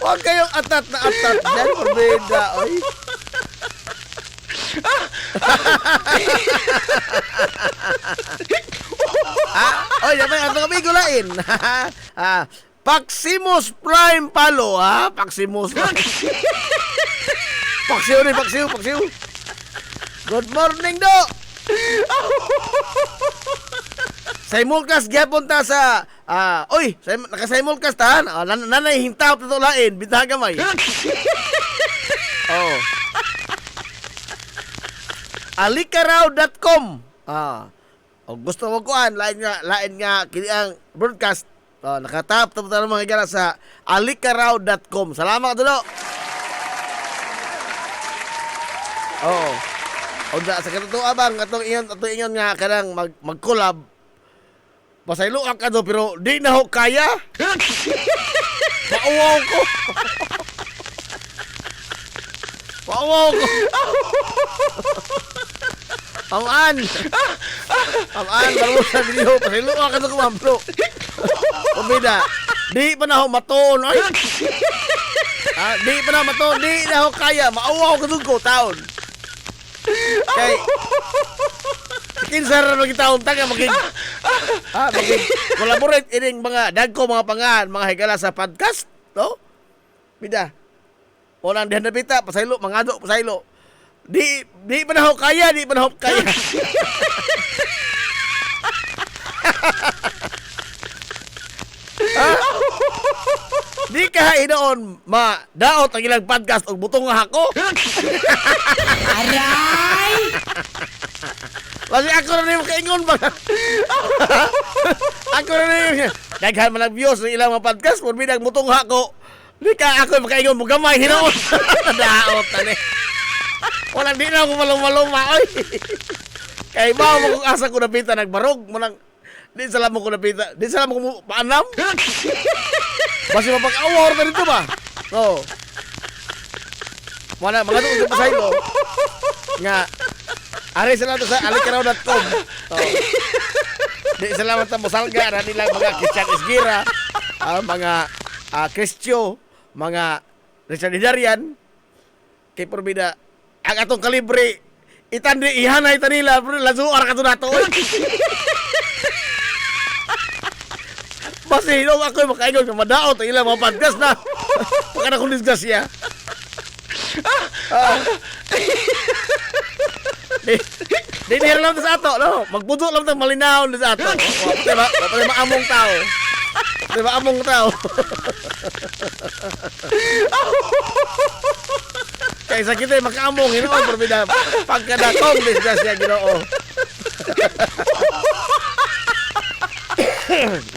Huwag kayong atat na atat dyan, pabeda, oy. Oy, may atong amigo lain. Paximus Prime Palo, ha? Paximus. Paksiw. Good morning, do! Simulcast gyapon ta sa naka-simulcast ta. Nanay hintaw to lain bitaga gamay. Oh. alikaraw.com. O gusto mo kuan lain nga kini ang broadcast. Nakatap ta mga igala sa alikaraw.com. Salamat dulo. Oh. O sa katutuo abang atong ingon nga kanang mag-collab. Pasaylo ka do pero di na ho kaya. Pauwaw ko. Aman, baru sa video pasaylo ka do kumambro. Pabida. Di pa na ho matuon oy. Di pa na matuon, di na ho kaya. Mauwaw ka ko taon. Kay kinsa ra magitaon taga maging collaborate ining mga dagko mga pangan mga higala sa podcast no bida Walang dihan na bita, pasaylo, mangado, pasaylo. Di pa na ho kaya. Di ka hinoon ma-daot ang ilang podcast og butong nga hako. Aray! Kasi ako na rin kaingon ba? Ako na rin. Daghan man ang views ng ilang mga podcast, kung binang butong hako. Di ka ako makaingon mo gamay hinoon. Daot na ni. Walang di na ako maluma-luma. Oy. Kay ba mo kung asa ko napita nagbarog. Manang, di sala mo ko napita. Di sala mo ko paanam. Basi mapag-awar na dito ba? Oo. Wala, mga doon sa pasaylo. Nga, ari sila to sa alikaraw.com. Di salamat sa musalga na nilang mga Christian Esguera, mga Cristio, mga Richard Hidarian, kay Porbida, ang atong kalibre, itandi, ihanay ita nila, lazuar ka to nato. Basi, no, ako makaingon ka madaot ang ilang mga podcast na pagka na kong disgasya. Di nihira lang sa ato, no? Magputo lang ito malinaw sa ato. Wapatay maamong tao. Wapatay maamong tao. Kaysa kita makaamong, hinoon, Porbida. Pagka na kong disgasya, ginoo.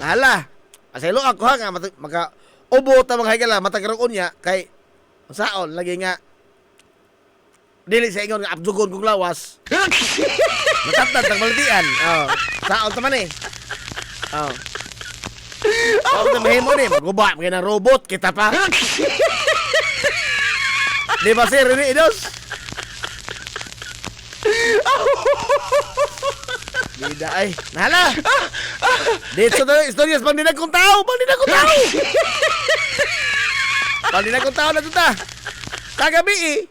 Hala. Asaylo ako ha nga maka-ubo ta mga higala matagarong unya kay saon lagi nga dili sa ingon nga abdugon kong lawas. Matatad ang balitian. Oh, saon ta man eh. Oh. Ako na mahimo ni maguba mga ng robot kita pa. Di ba sir ini idos? Bida ay. Nahala. Dito na istorya sa pangdinag kong tao. Pangdinag kong tao na ito ta. Kagabi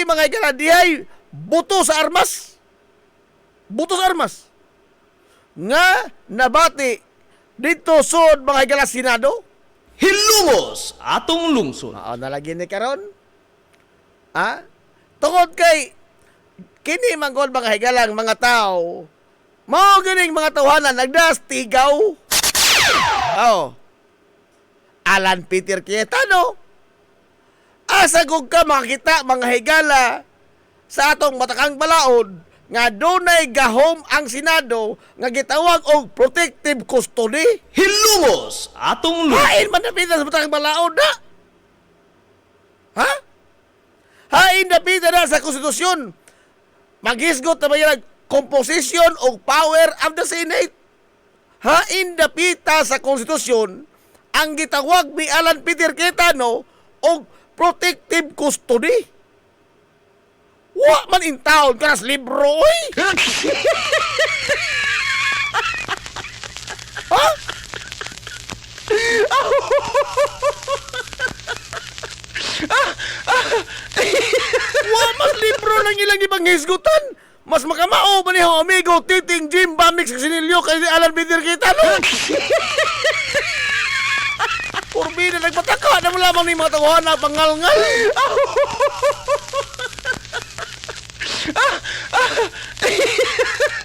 mga ikaladihay. Buto sa armas. Nga nabati dito sud mga ikala Senado. Hilungos atong lungsod. Oo, nalagyan ni karon. Ha? Tungod kay kini manggol mga higalang mga tao. Mao ganing mga tawhanan nagdastigaw. Oh. Alan Peter Cayetano. Asa gug ka makita mga higala sa atong matakang balaod nga dunay gahom ang Senado nga gitawag og protective custody. Hilungos atong lungsod. Hain man napita sa matakang balaod na. Ha? Hain napita na sa konstitusyon. Maghisgot na ba yan composition o power of the Senate? Hain napita sa konstitusyon ang gitawag ni Alan Peter Cayetano o protective custody. Wa man in town kanas libro, oy! Ha? Wa mas libro lang ilang ibanghisgutan. Mas makamao ba ni ho amigo Titing Jim Bamix Sinilyo kay Alan Peter Cayetano? Porbida nagpataka na mo lamang ni mga tawhan na pangalngal.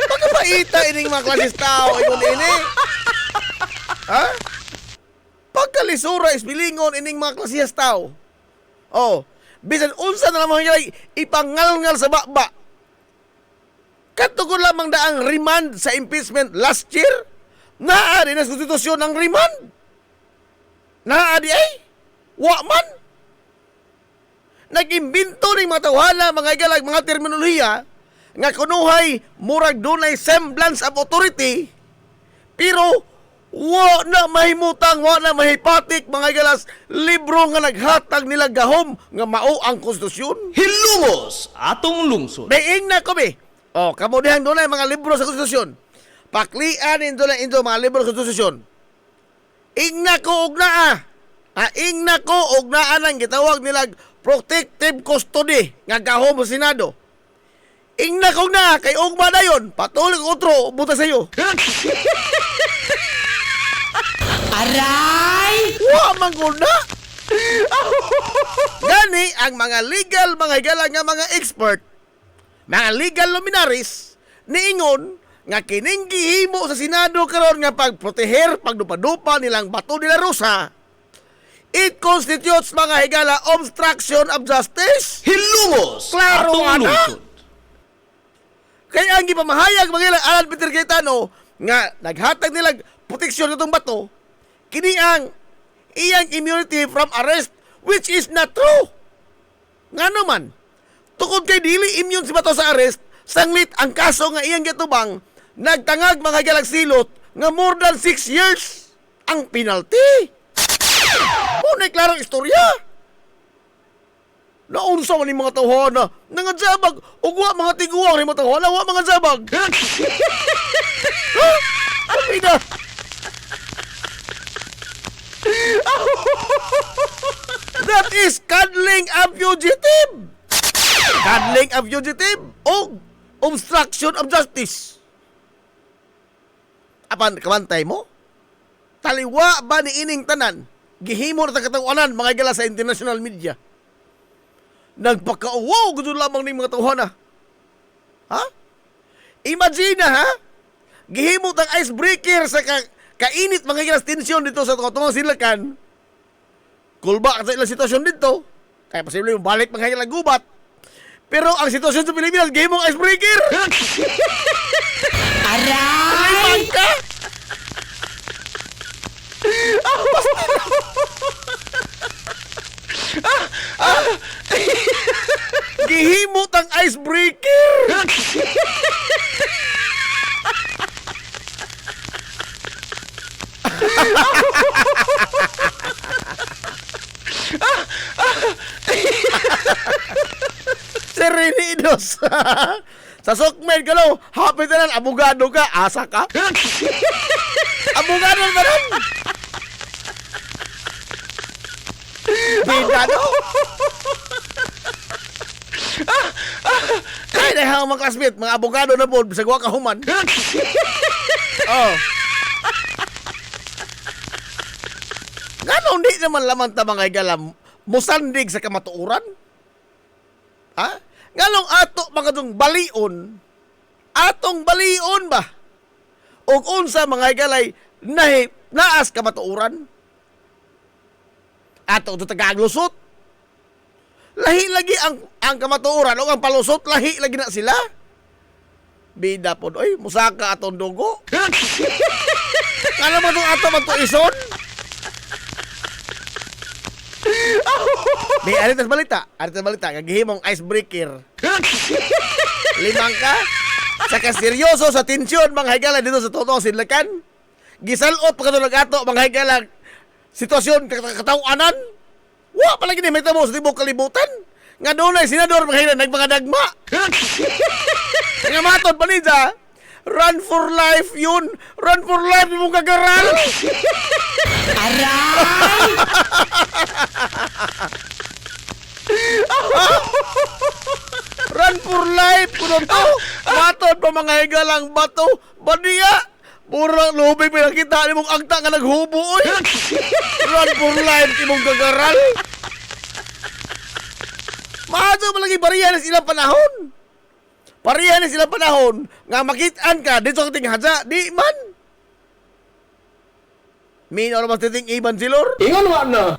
Pagkapaita ining mga klasis tao ikon ini. Ha? Pagkalisura isbilingon ining mga klasis tao. Oh, bisan unsa na lamang yung ipangalngal sa bakba. Katugon lamang daang remand sa impeachment last year. Naadi na sa konstitusyon ng remand. Naadi ay. Wa man. Nag-imbento ng mga tawhala, mga igalag, mga terminolohiya nga kunuhay murag dunay semblance of authority pero wa na mahimutang, wa na mahipatik mga galas libro nga naghatag nila gahom nga mao ang konstitusyon. Hilungos atong lungsod. Daing na ko be. Oh, kamo dihang dunay mga libro sa konstitusyon. Paklian indo mga libro sa konstitusyon. Ingna ko og naa. Ingna ko og naa nang gitawag nila protective custody nga gahom sa Senado. Ingna ko na kay ugma dayon patuloy utro buta sa iyo. Aray! Wa man guna. Gani ang mga legal mga higala nga mga expert, mga legal luminaries niingon nga kining gihimo sa Senado karon nga pagproteher pagdupa-dupa nilang Bato de la Rosa, it constitutes mga higala obstruction of justice. Hilumos Klaro atong nga na. lungsod. Kaya ang gipamahayag mga ilang Alan Peter Cayetano nga naghatag nilang proteksyon itong Bato, kini ang iyang immunity from arrest, which is not true. Nga naman, tukod kay dili immune si Bato sa arrest, sanglit ang kaso nga iyang gitubang, nagtangag mga galagsilot nga more than 6 years ang penalty. Muna'y klarong istorya. Naunsa man yung mga tawhana, nangadsabag, ugwa mga tiguang yung mga tawhana, wa mga zabag. Ha? Sabi na. That is cuddling a fugitive. Cuddling a fugitive o obstruction of justice. Apan, kamantay mo? Taliwa ba ni ining tanan? Gihimo na katawanan mga gala sa international media. Nagpakauwaw gusto lamang ni mga tawhana. Ha? Imagine ha? Gihimo tang icebreaker sa kainit mga gilas tensyon dito sa tungong silakan. Kulba sa ilang sitwasyon dito. Kaya posible yung balik mga gilang gubat. Pero ang sitwasyon sa Pilipinas, gihimong icebreaker. Aray! Ka? Gihimot ang icebreaker. Serenidos. Sa sokmed ka lo, happy na lang, abogado ka, asa ka? Abogado na rin. Bida no? Ay, dahil mga classmate, mga abogado na po, bisag wa kahuman. Oh. Ganon di naman laman ta mga igalam, musandig sa kamatuuran? Ha? Ngalong ato mga itong balion, atong balion ba? O unsa mga igalay, naas kamatuuran? Ato ito tagaglusot? Lahi lagi ang kamatuuran o ang palusot, lahi lagi na sila? Bida po, oy, musaka atong dugo. Alam mo itong ato magtuison? Di, aritas balita, kagihimong icebreaker. Limang ka? Saka seryoso sa tensyon mga higala dito sa totoong sinlakan. Gisalot pagkatulag ato mga higala sitwasyon katawanan. Wa palagi ni may tamo sa tibok kalibutan. Nga doon ay senador mga higala nagpangadagma. Nga matod pa ninja, run for life yun. Run for life yung kagaral. Aray! Run for life kuno to. Matod pa mga higalang Bato. Badiya. Purang lubig pinakita ni mong agta nga naghubo oy. Run for life imong gagaral. Maadto malagi bariya na silang panahon. Pariya na silang panahon nga makitaan ka dito sa ting hadya di man. Min ano mas titing iban silor? Ingon wa na.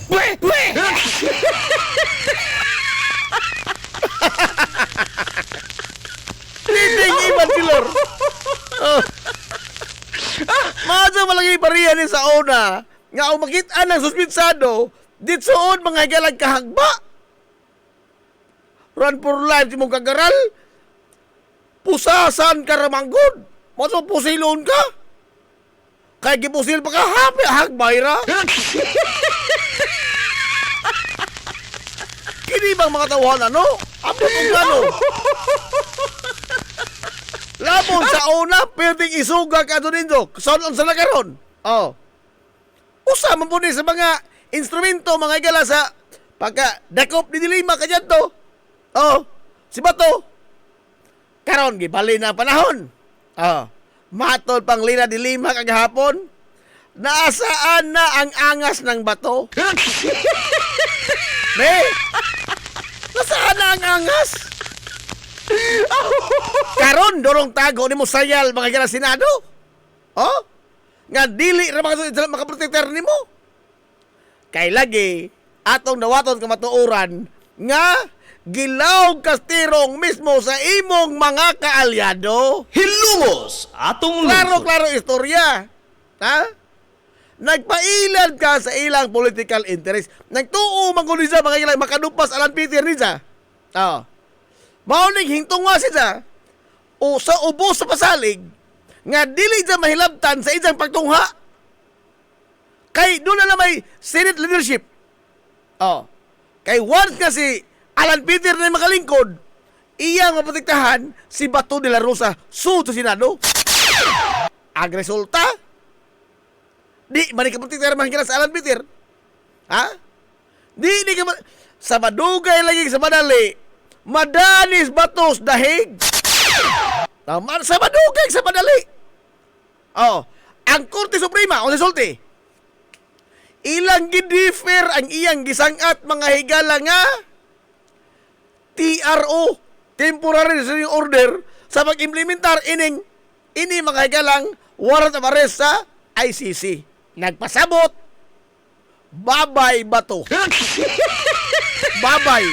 Titing iban silor. Maadto malagi bariya ni sa una nga ang makitaan ng suspitsado ditsoon mga higalang kahagba. Run for life imong kagaral. Pusasan ka ramanggod. Maso pusilon ka. Kaya gipusil pa ka, happy hagbayra. Kini bang mga tawahan ano? Amot kong ano? Labon sa una, pwedeng isuga ka doon indok. Sonon sa nakaroon. Oh. Usa man po sa mga instrumento, mga igala sa pagka dakop ni dilima ka dyan to. Oh. Si Bato. Karon gibali na panahon. Oh. Matol pang lina di lima kagahapon. Naasaan na ang angas ng Bato? Nasaan na ang angas? Karon dorong tago nimo sayal mga higala Senado. Oh? Nga dili ra makaprotektar nimo. Kay lagi atong dawaton kamatuoran nga gilawg kastirong mismo sa imong mga kaalyado. Hilumos atong Klaro istorya. Ha? Nagpailan ka sa ilang political interest. Nagtuo man gud sa mga ilang makadupas Alan Peter niya. Oh. Mao ning hingtunga siya. O sa ubos sa pasalig nga dili siya mahilabtan sa isang pagtungha. Kay doon na may Senate leadership. Oh. Kay once nga si Alan Peter na makalingkod, iya maprotektahan si Bato de la Rosa sa Senado. Ang resulta, di man ikaprotektahan mahingala sa Alan Peter. Ha? Di ka sa madugay lagi sa madali, madanis batos dahig. Tama sa madugay sa madali. Oh, ang Korte Suprema o sulti. Ilang gidifer ang iyang gisangat mga higala nga TRO, temporary restraining order, sa pag-implementar ini mga higalang warrant of arrest sa ICC. Nagpasabot, babay Bato. Babay.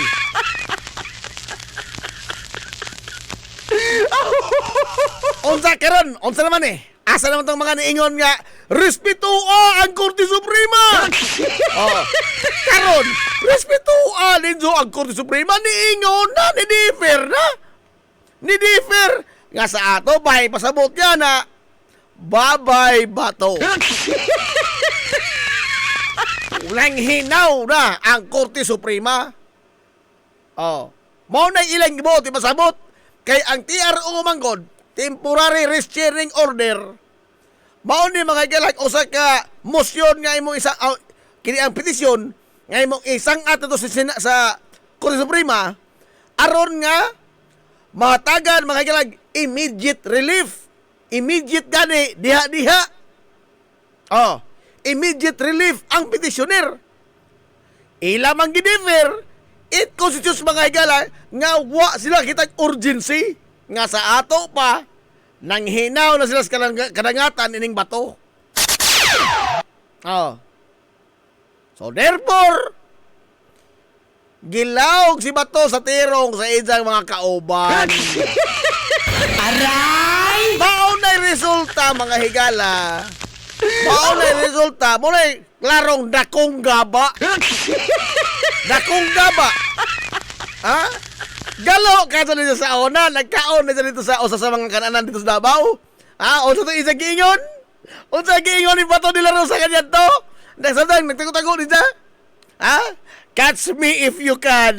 Unsa karon? Unsa naman Asa naman tong mga niingon nga respetuha ang Korte Suprema. Oh. Karon, respetuha ninyo ang Korte Suprema, niingon na, ni differ nga sa ato bahay pasabot niya na babay Bato. Walang hinaw na ang Korte Suprema. Oh. Mao na ilang gibuot pasabot kay ang TRO manggod temporary restraining order. Mao ni mga galag usa ka motion nga imong isa kini ang petisyon nga imong isang ato sa Korte Suprema aron nga mahatagan mga galag immediate relief. Immediate gani diha-diha. Oh, immediate relief ang petitioner. Ilamang gidefer it constitutes mga higala nga wa sila kitag urgency nga sa ato pa nang hinaw na sila sa kadangatan ining Bato. Oh. So therefore, gilawg si Bato sa tirong sa iyang mga kauban. Aray! Mao na resulta mga higala. Mao na resulta. Mao na klarong dakong gaba. Dakong gaba. Ha? Galo ka dito sa ona, nagkaon na dito sa usa sa mga kananan dito sa Davao. Ha? O sa isa giingon? O sa giingon ni Bato de la Rosa kanya to? Nagsadang nagtago-tago din siya? Ha? Catch me if you can.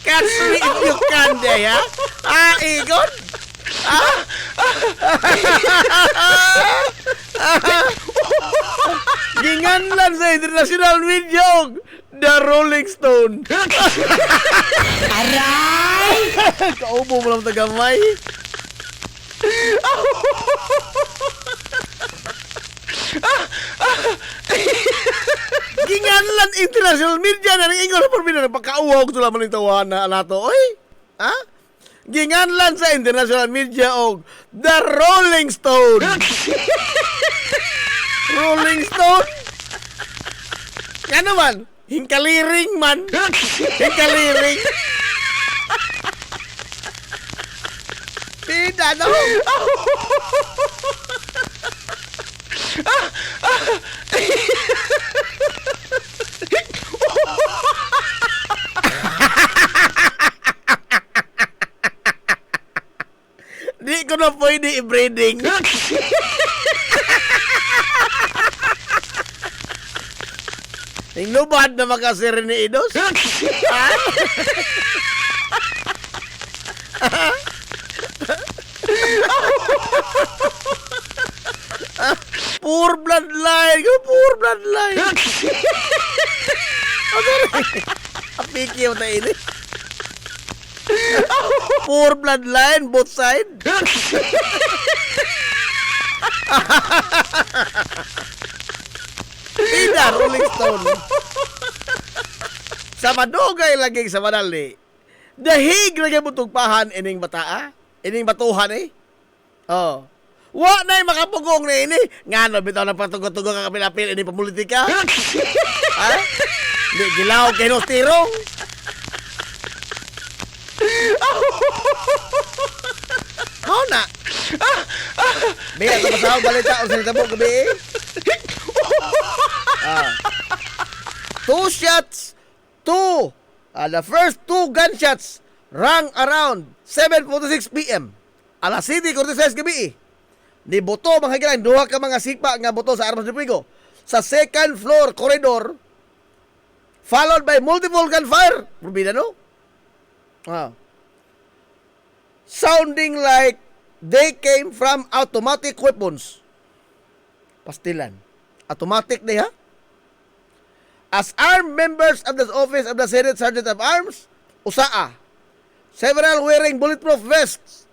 Catch me if you can, day, ha? Ah, Igon? Ginganlan sa international media The Rolling Stone. Aray! Kaubo mo lang tagamay. Ginganlan international media na ning ingon por bina pagkauwag to lamang ning tawana nato. Oy. Ha? Ginganlan sa international media og The Rolling Stone. Rolling Stone? Yan naman, hingkaliring man. Hingkaliring. Tidak, no? Di ko na pwede i-breeding. Inglubad na makasir ni Idos. Poor bloodline. Poor bloodline. Apiki mo tayo ini. Poor bloodline, both side. Tidak, Rolling Stone. Sa madugay lagi sa manali. Dahig lagi mo tugpahan ining bataa. Ining batuhan eh. Oh. Wa na'y makapugong na ini. Nga no, bitaw na patugod-tugod ka kapilapil ini pamulitika. Ha? Di gilaw kay nos tirong. How na? Biya ito masahog balita o salita mo gabi. Two shots, the first two gunshots rang around 7:46 p.m. Alas City, Cortez gabi. Ni boto mga higilan, duha ka mga sipa nga boto sa Armas de Puigo sa second floor corridor followed by multiple gunfire. Probida no? Sounding like they came from automatic weapons. Pastilan. Automatic na ha? As armed members of the Office of the Senate Sergeant of Arms, USAA, several wearing bulletproof vests,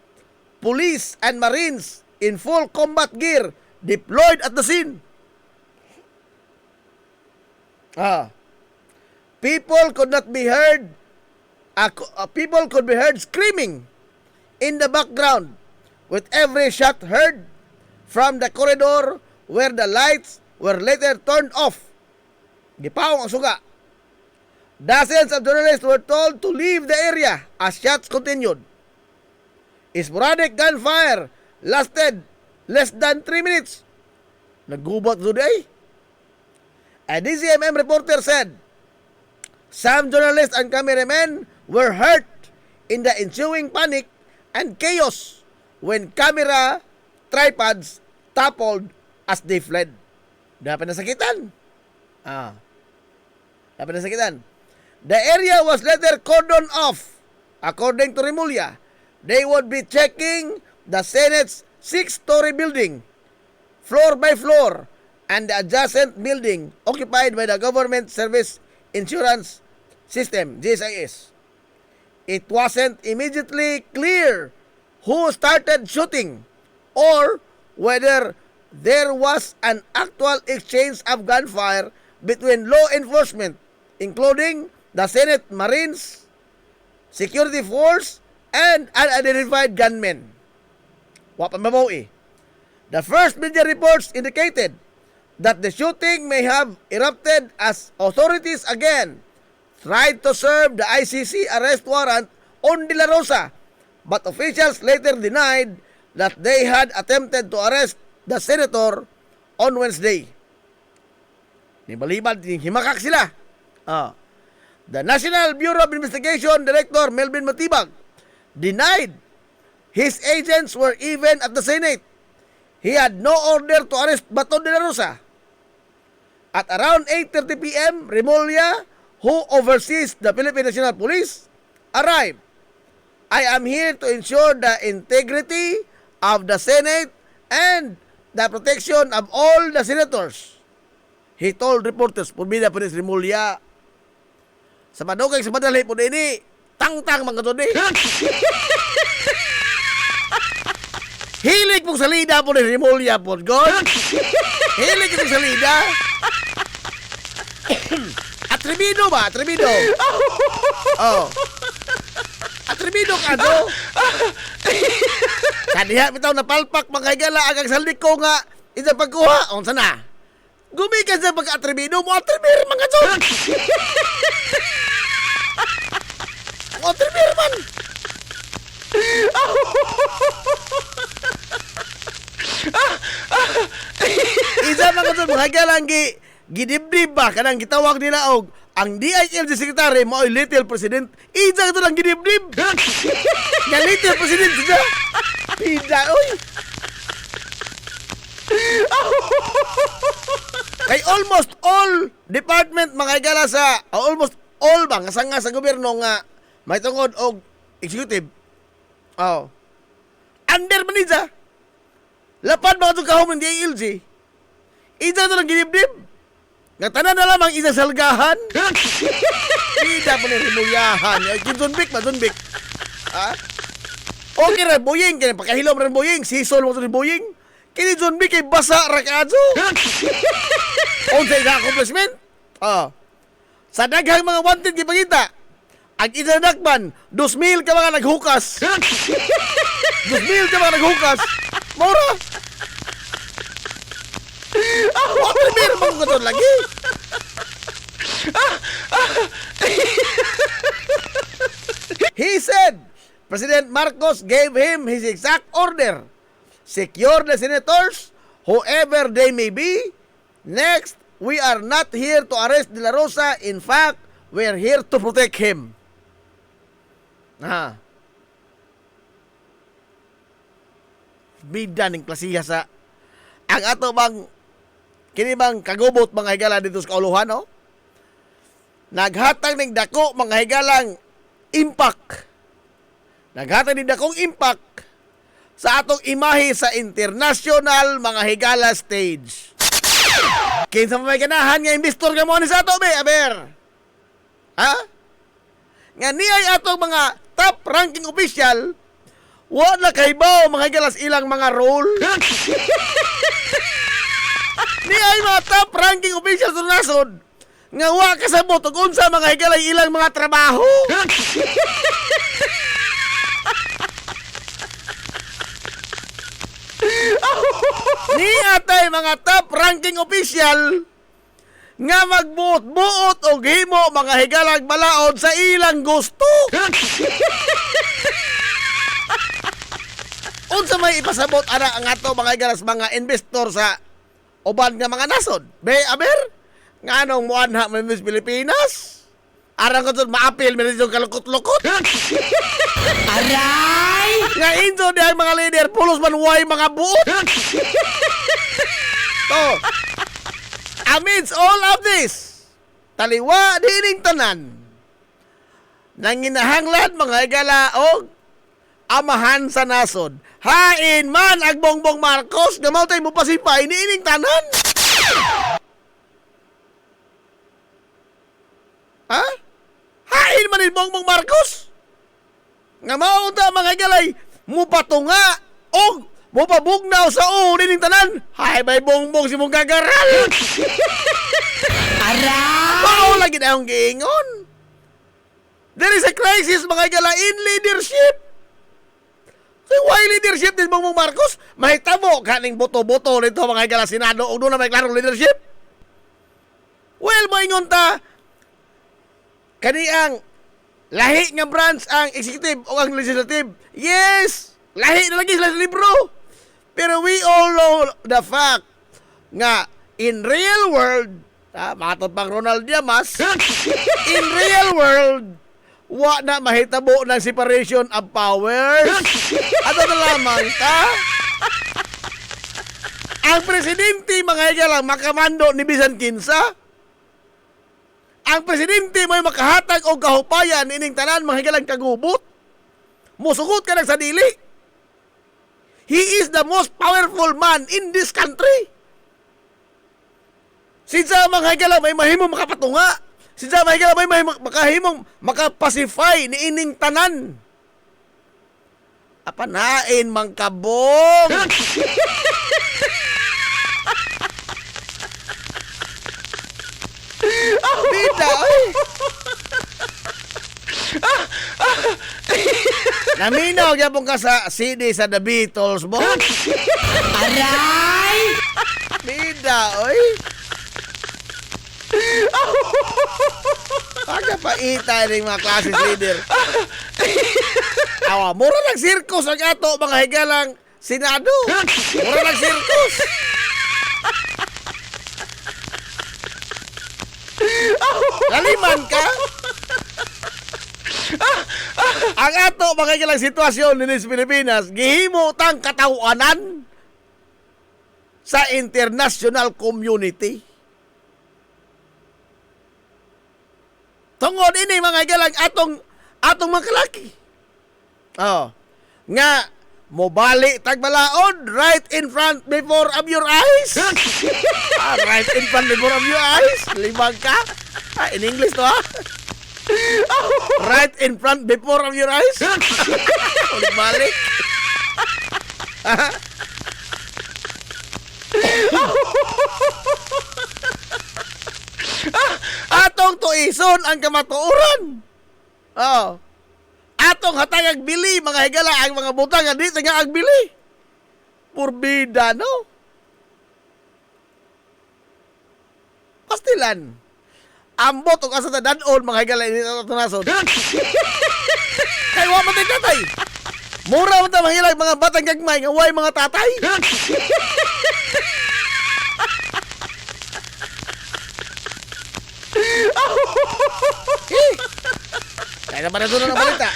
police and marines in full combat gear deployed at the scene. People could be heard screaming in the background with every shot heard from the corridor where the lights were later turned off. Gipawong ang suga. Dozens of journalists were told to leave the area as shots continued. Sporadic gunfire lasted less than 3 minutes. Naggubat today. A DCMM reporter said, some journalists and cameramen were hurt in the ensuing panic and chaos when camera tripods toppled as they fled. Dapat nasakitan. Dapat nasakitan. The area was later cordoned off. According to Remulla, they would be checking the Senate's 6-story building, floor by floor, and the adjacent building occupied by the Government Service Insurance System, GSIS. It wasn't immediately clear who started shooting or whether there was an actual exchange of gunfire between law enforcement, including the Senate Marines, security force, and unidentified gunmen. The first media reports indicated that the shooting may have erupted as authorities again tried to serve the ICC arrest warrant on De La Rosa, but officials later denied that they had attempted to arrest the senator on Wednesday. Nibalibad, himakak sila. The National Bureau of Investigation Director Melvin Matibag denied his agents were even at the Senate. He had no order to arrest Bato de la Rosa. At around 8:30 p.m., Remulla, who oversees the Philippine National Police, arrived. I am here to ensure the integrity of the Senate and the protection of all the senators, he told reporters. Purbida po ni Remulla. Sa madugay sa madali po ini, tang-tang mga to ni. Hilig pong salida po ni Remulla po, God. Hilig pong salida. Atrebido ba? Atrebido. Atrebido ka do. Kaniya bitaw na palpak mga higala agang saldik ko nga isa pagkuha. Unsa na? Gumikan sa pag-atrebido mo, atrebir mga to. Atrebir man. Isa mga to mga higala gidibdib ba kanang gitawag nila og ang DILG Secretary mo ay Little President. Isa ito lang gidibdib. Nga Little President siya. Pida, oy. Kay almost all department mga higala sa almost all ba nga sa gobyerno nga may tungod og executive. Under man niya. Lapad ba ito kahom ng DILG? Isa ito lang gidibdib. Nga tanan na lamang isang salgahan. Pida po ni Remullahan. Kinsunbik ba? Sunbik. Okay rin, boying. Pagkahilom rin boying. Sisol mo ito ni boying. Kini sunbik kay basa rakadso. Unsa yung accomplishment? Sa daghang mga wanted gipangita, ang inadakman, 2,000 ka mga naghukas. 2,000 ka mga naghukas. Mura. Meron mo ko doon lagi. He said, President Marcos gave him his exact order. Secure the senators, whoever they may be. Next, we are not here to arrest De La Rosa. In fact, we are here to protect him. Bida ning klasiha sa ang ato bang kini bang kagubot mga higala dito sa kauluhan, no? Naghatag ning dako mga higalang impact. Naghatag ning dakong impact sa atong imahe sa international mga higala stage. Kinsa may ganahan nga investor nga mo ni sa ato be, aber? Ha? Nga niyay atong mga top ranking official, wala kaybaw mga galas ilang mga role. Niyay mga top ranking official sa nasod, nga wa kasabot og unsa mga higalay ilang mga trabaho. Ni atay mga top ranking official nga magbuot-buot og himo mga higalag balaod sa ilang gusto. Unsa may ipasabot ana ang ato mga higalas mga investor sa uban nga mga nasod? Be aber nganong muanha man Miss Pilipinas? Arang ko dun maapil medyo kalukot-lukot. Aray! Nga inso di ang mga leader pulos man way mga buot. To, amidst all of this, taliwa dining tanan, nanginahanglan mga higala o amahan sa nasod. Hain man ang Bongbong Marcos, gamaw tayo mo pasipay ni ining tanan. Ha? Hain man ni Bongbong Marcos? Nga maunta mga higalay, mupatunga o mupabugnaw sa dining tanan. Hay may Bongbong si mong gagaral. Aray! Mao lagi na yung giingon. There is a crisis mga higala in leadership. Why leadership din Bongbong Marcos? Mahitabo kaning boto-boto nito mga higala Senado o doon na may klarong leadership. Well, maingon ta, kaniang lahi nga branch ang executive o ang legislative. Yes! Lahi na lagi sila sa libro. Pero we all know the fact nga in real world, matod pang Ronald Llamas, in real world, wa na mahitabo ng separation of powers. Ato na lamang ka? Ang presidente mga higalang makamando ni bisan kinsa. Ang presidente may makahatag o kahupayan ining tanan mga higalang kagubot. Musugot ka ng sadili. He is the most powerful man in this country. Sinsa mga higalang may mahimong makapatunga. Sinsa mga higalang may makahimong makapacify ni ining tanan. Apanain mang kabong. Bida, ay. Naminaw gyapon ka sa CD sa The Beatles, bo. Aray! Bida, oy. Aga pa ita ning mga classes leader. Awa, mura ng sirkus ang ato mga higalang Senado. Mura ng sirkus. Laliman ka? Ang ato mga higalang sitwasyon ni Pilipinas, gihimo tang katawanan sa international community. Tungod ini mga higalang atong mga kalaki. Oh, nga mobali tagbalaod right in front before of your eyes. Right in front before of your eyes. Limang ka? In English to ha? Right in front before of your eyes. Ulit balik. Ato atong tuison ang kamatuoran. Oh. Atong hatag agbili mga higala ang mga butang nga di nga agbili. Purbida no. Pastilan. Ambot og asa ta danon mga higala ini tunason. Kay wa man tatay. Mura man ta mahilag mga batang gagmay nga way mga tatay. Kaya na pa na balita.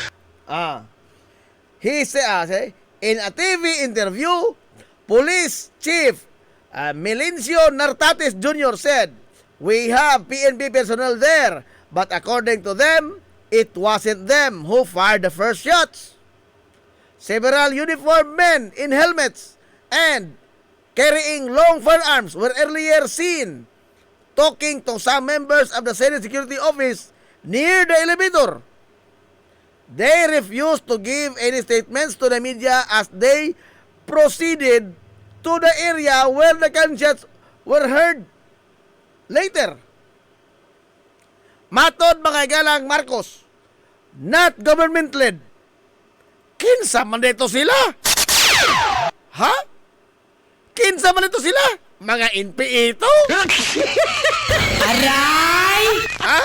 He say, in a TV interview, Police Chief Melincio Nartates Jr. said, "We have PNP personnel there, but according to them, it wasn't them who fired the first shots. Several uniformed men in helmets and carrying long firearms were earlier seen talking to some members of the Senate Security Office near the elevator. They refused to give any statements to the media as they proceeded to the area where the gunshots were heard later." Matod mga galang Marcos, not government-led. Kinsa man dito sila? Ha? Kinsa man dito sila? Mga NPA ito? Aray! Ha?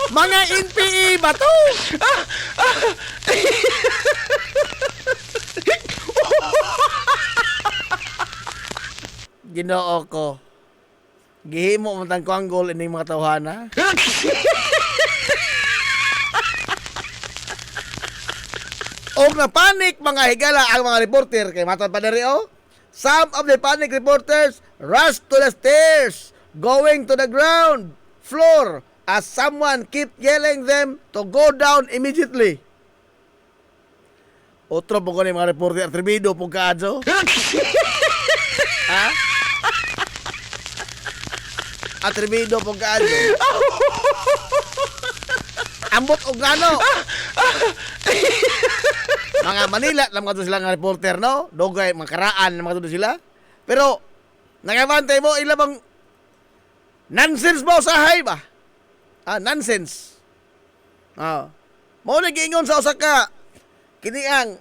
Mga NPA ba to? Ginoo ko. Gihimo mo tang kwanggol ining mga tawhana. Og na panic mga higala ang mga reporter kay matod pa diri oh. Some of the panic reporters rushed to the stairs, going to the ground floor as someone kept yelling them to go down immediately. Otro po ko ni mga reporter atrebido po kaadso. Ha? Atrebido po kaadso. Ambot og gano. Mga Manila lang mga sila nga reporter no. Dogay mga karaan mga to sila. Pero nagabantay mo ila bang nonsense ba usahay ba? Nonsense. Mao na giingon sa usa ka kini ang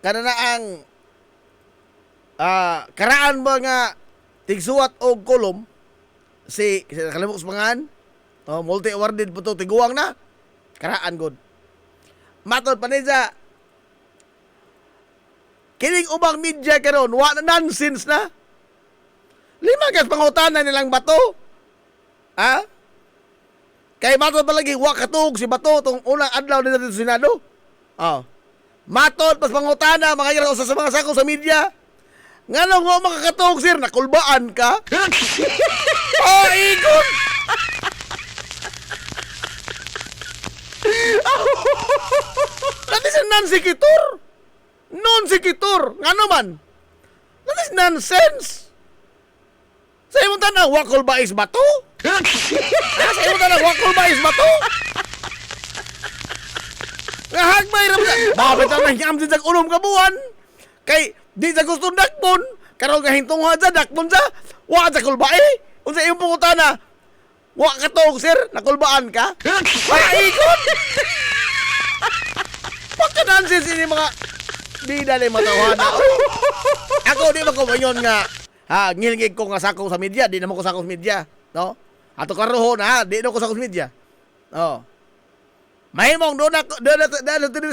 kananaang karaan ba nga tigsuwat og kolom si kalimok pangan. Multi-awarded po to tiguang na. Karaan god. Matod pa niya kining ubang media karon wa na nonsense na. Lima gas pangutanan nilang Bato. Ha? Kay matod pa lagi wa katug si Bato tong unang adlaw nila dito sa Senado. Matod pas pangutana mga gira usa sa mga sako sa media. Ngano nga makakatug sir nakulbaan ka? Ikon. That is non-sequitur. Non-sequitur. Nga naman. That is nonsense. Sa imong tanang, wakol ba is Bato? Sa imong tanang, wakol ba is Bato? Nga hagmay ramdan. Bakit ang nangyam din sa unom kabuhan? Kay, di sa gustong dakpon. Karong kahintong hadza, dakpon sa. Wa sa kulbae. Kung sa iyong pungutana, wa katog sir, nakulbaan ka? Ikot! Pagka-nonsense ini mga di dali matawana. Ako di makumanyon nga ngilgig ko nga sako sa media, di na mo ko sako sa media, no? Ato karohon di na ko sako sa media. Mahimong do na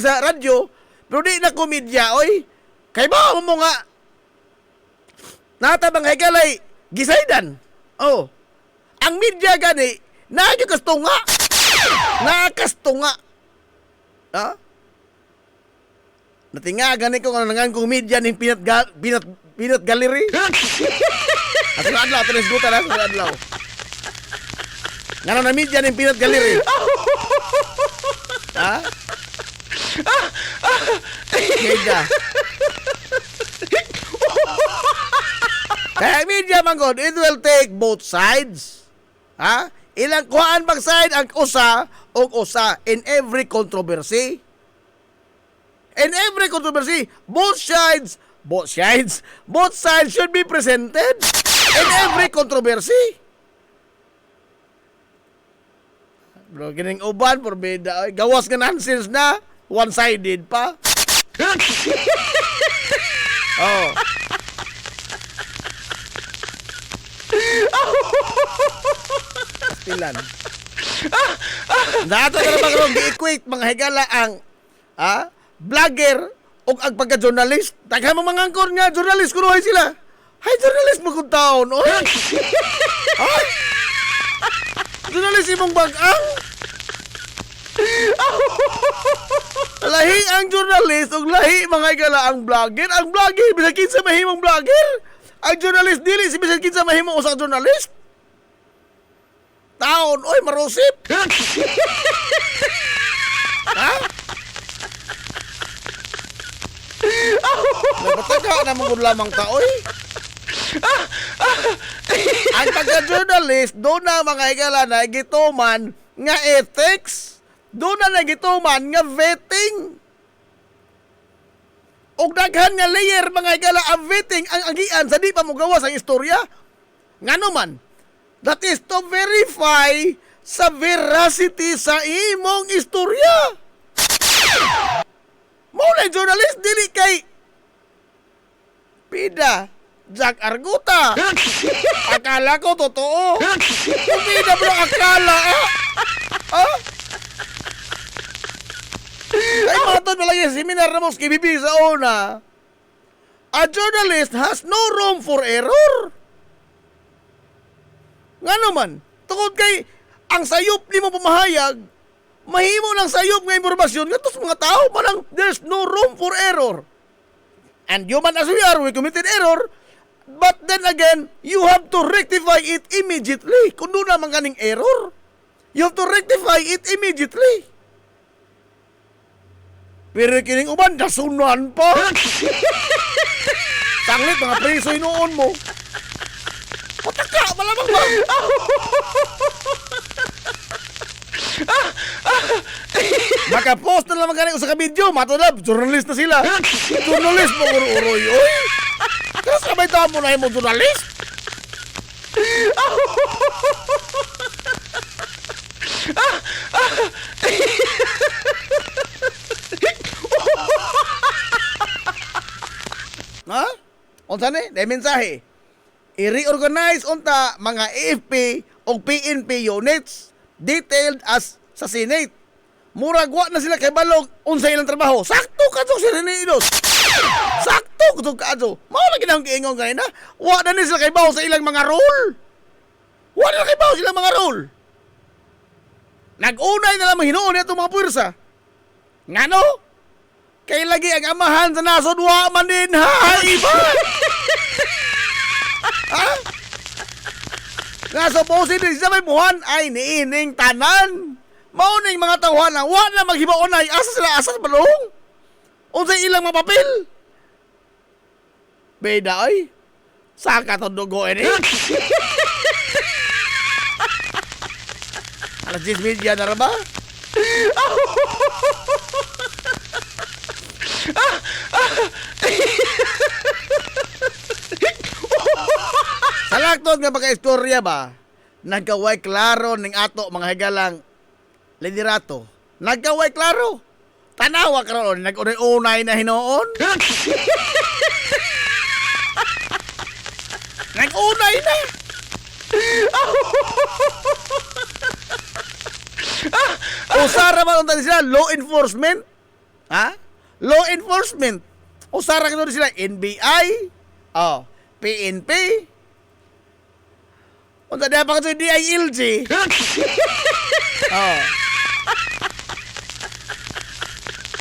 sa radyo, pero di na ko media, oy. Kay ba mo nga natabang higalay gisaydan. Ang media gani nakastunga. Nakastunga. Natinga gani ko nangan kong media ning pinat gallery. At sa adlaw tulis gutan sa adlaw. Ngano na media ning pinat gallery. Ha? Media. Kaya media manggod, it will take both sides. Ha? Ilang kuhaan bang side ang usa o usa in every controversy. In every controversy, both sides should be presented. in every controversy. Bro, kining uban, porbida. Ay, gawas nga nonsense na. One-sided pa. Oh. Pastilan. Dato na naman karong gi-equate mga higala ang vlogger o ang pagka-journalist. Taghan mo mga angkor nga, journalist kunuhay sila. Hay, journalist mo kung taon, oy. Ay! Journalist imong bag-ang. Lahi ang journalist ug lahi mga higala ang vlogger. Ang vlogger, bisag kinsa mahimong vlogger. Ang journalist dili si bisag kinsa mahimong usa ka journalist. Taon, oy, marusip. Ha? Nagpataga na mong lamang taoy. Ang pagka-journalist, doon na mga higala na gituman nga ethics. Doon na gituman nga vetting. Og daghan nga layer mga higala ang vetting ang agian sa di pa mo gawas ang istorya. Ngano man? That is to verify sa veracity sa imong istorya. Muna journalist, dili kay Pida, Jack Arguta. Akala ko totoo. Pida bro, akala. Ay matod na lang yung seminar na mo sa KBB sa una. A journalist has no room for error. Nga naman, tungkol kay ang sayop ni mo pumahayag, mahimo ng sayop nga impormasyon nga tos mga tao manang there's no room for error. And human as we are, we committed error, but then again, you have to rectify it immediately. Kung doon naman kaning error, you have to rectify it immediately. Pero kining uban, nasunan pa. Sanglit, mga preso noon mo. Pataka, malamang ba? Makapost na naman ganun sa kabidyo. Matulab, journalist na sila. Journalist mo, uroy. Oy! Kasi sabay tao mo na yung journalist? Ha? Unsa ni? Dahil mensahe. I-reorganize unta mga AFP o PNP units detailed as sa Senate. Murag wa na sila kay balog unsay ilang trabaho. Sakto kadto si Renidos. Sakto kadto. Mao lagi nang giingon kay na. Wa na ni sila kay bawo sa ilang mga role. Wa na kay bawo sila mga role. Nag-unay na lang hinuon niya mga puwersa. Ngano? Kay lagi ang amahan sa nasod wa man din ha iba. Ha? Nga supposed din sa may buhan ay niining tanan. Mauning mga tawhan na wa na maghibaon ay asa sila asa sa balong. Unsay ilang mapapil. Beda ay. Saka to dugo ini. Alas 10 media na ba? Salakton nga pagka-istorya ba, nagkaway klaro ning ato mga higalang liderato. Nagkaway klaro. Tanawa karon nag-unay-unay na hinoon. Nag-unay na. Usara man unta sila law enforcement. Ha? Law enforcement. Usara karon sila NBI, PNP. Unta diha pa kaso DILG.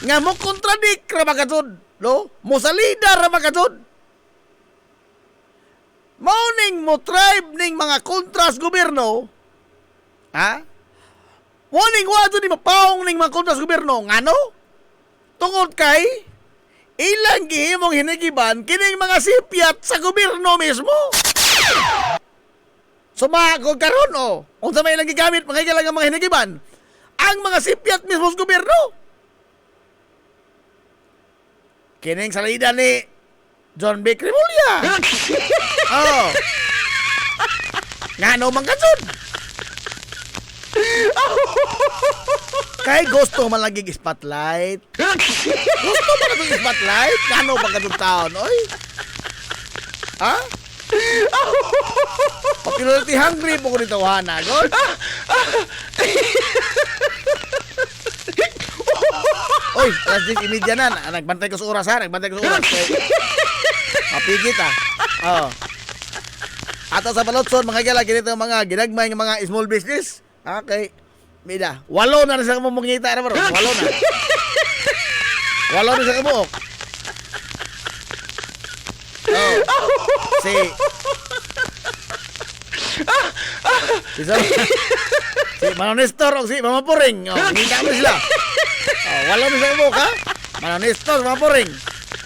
Nga mo kontradik ra magatod, no? Mo salida ra magatod. Mao ning mo tribe ning mga kontras gobyerno. Ha? Warning wa to di mapaong ning mga kontras gobyerno ngano? Tungod kay ilang gihimong hinigiban kining mga sipyat sa gobyerno mismo. Sumagod karon unsa may ilang gigamit mga mga hinigiban? Ang mga sipyat mismo sa gobyerno. Kining salida ni John B. Cremulya. Ngano man kasud? Kay gusto man lagi spotlight. Gusto man lagi spotlight? Ngano ba kadung taon, oy? Ha? Papilulti hungry po ko dito, Hana, God. Oy, alas 10:30 na. Nagbantay ko sa oras, ha? Nagbantay ko sa oras. Mapigit, ha? Oo. Ato sa Balotson, mga gala, ganito mga ginagmay ng mga small business. Okay. Mida, 8 na sa kamumungita na bro. 8 na. 8 na sa kabuok. Oh. Si Manong Nestor o si Mama Puring. Oh, ngita mo sila. Oh, 8 na sa kabuok, ha? Manong Nestor, Mama Puring.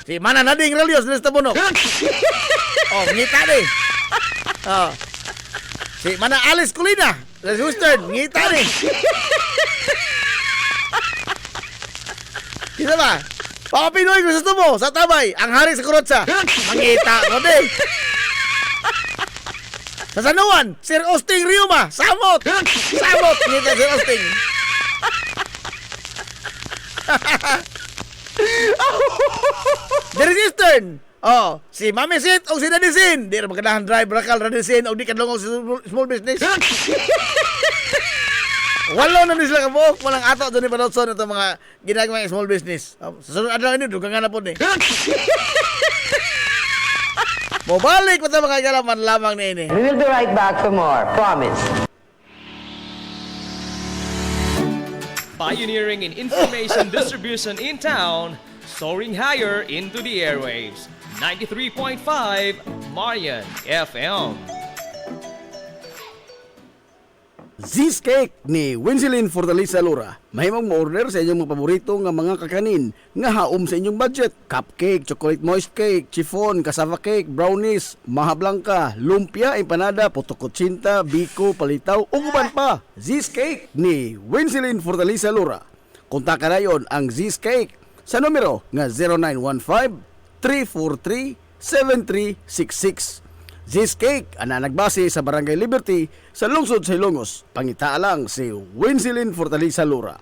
Si Mana Nading Relios, Nesta Bunok. Oh, ngita di. Oh. Si Mana Alice Kulina, Les Western, ngita ni. Kita ba? Paka Pinoy ko sa tubo, sa tabay, ang hari sa kurotsa. Mangita ko di. Sa Sanuan, Sir Osting Riuma, Samot. Samot, ngita Sir Osting. Dari Eastern. Oh, si Mami Sit o si Daddy Sin. Di na magkanahan drive, rakal, Daddy Sin o di kadlong sa small business. Walo na sila kabuok. Walang ato doon ni Panotson ito mga ginagawa small business. Sa sunod adlaw ini, dugang nga na po ni. Mobalik pa ito mga galaman lamang ni ini. We will be right back for more. Promise. Pioneering in information distribution in town, soaring higher into the airwaves. 93.5 Marian FM. Z's Cake ni Winsilin Fortaleza Lura. Mahimong mo-order sa inyong mga paborito nga mga kakanin nga haom sa inyong budget. Cupcake, chocolate moist cake, chiffon, cassava cake, brownies, maha blanca, lumpia, empanada, potokotsinta, biko, palitaw, ug uban pa. Z's Cake ni Winsilin Fortaleza Lura. Kontakan na yon ang Z's Cake sa numero nga 0915-343-7366. Z's Cake, ana nagbase sa Barangay Liberty sa lungsod sa Ilongos. Pangita lang si Winsilin Fortaleza Lura.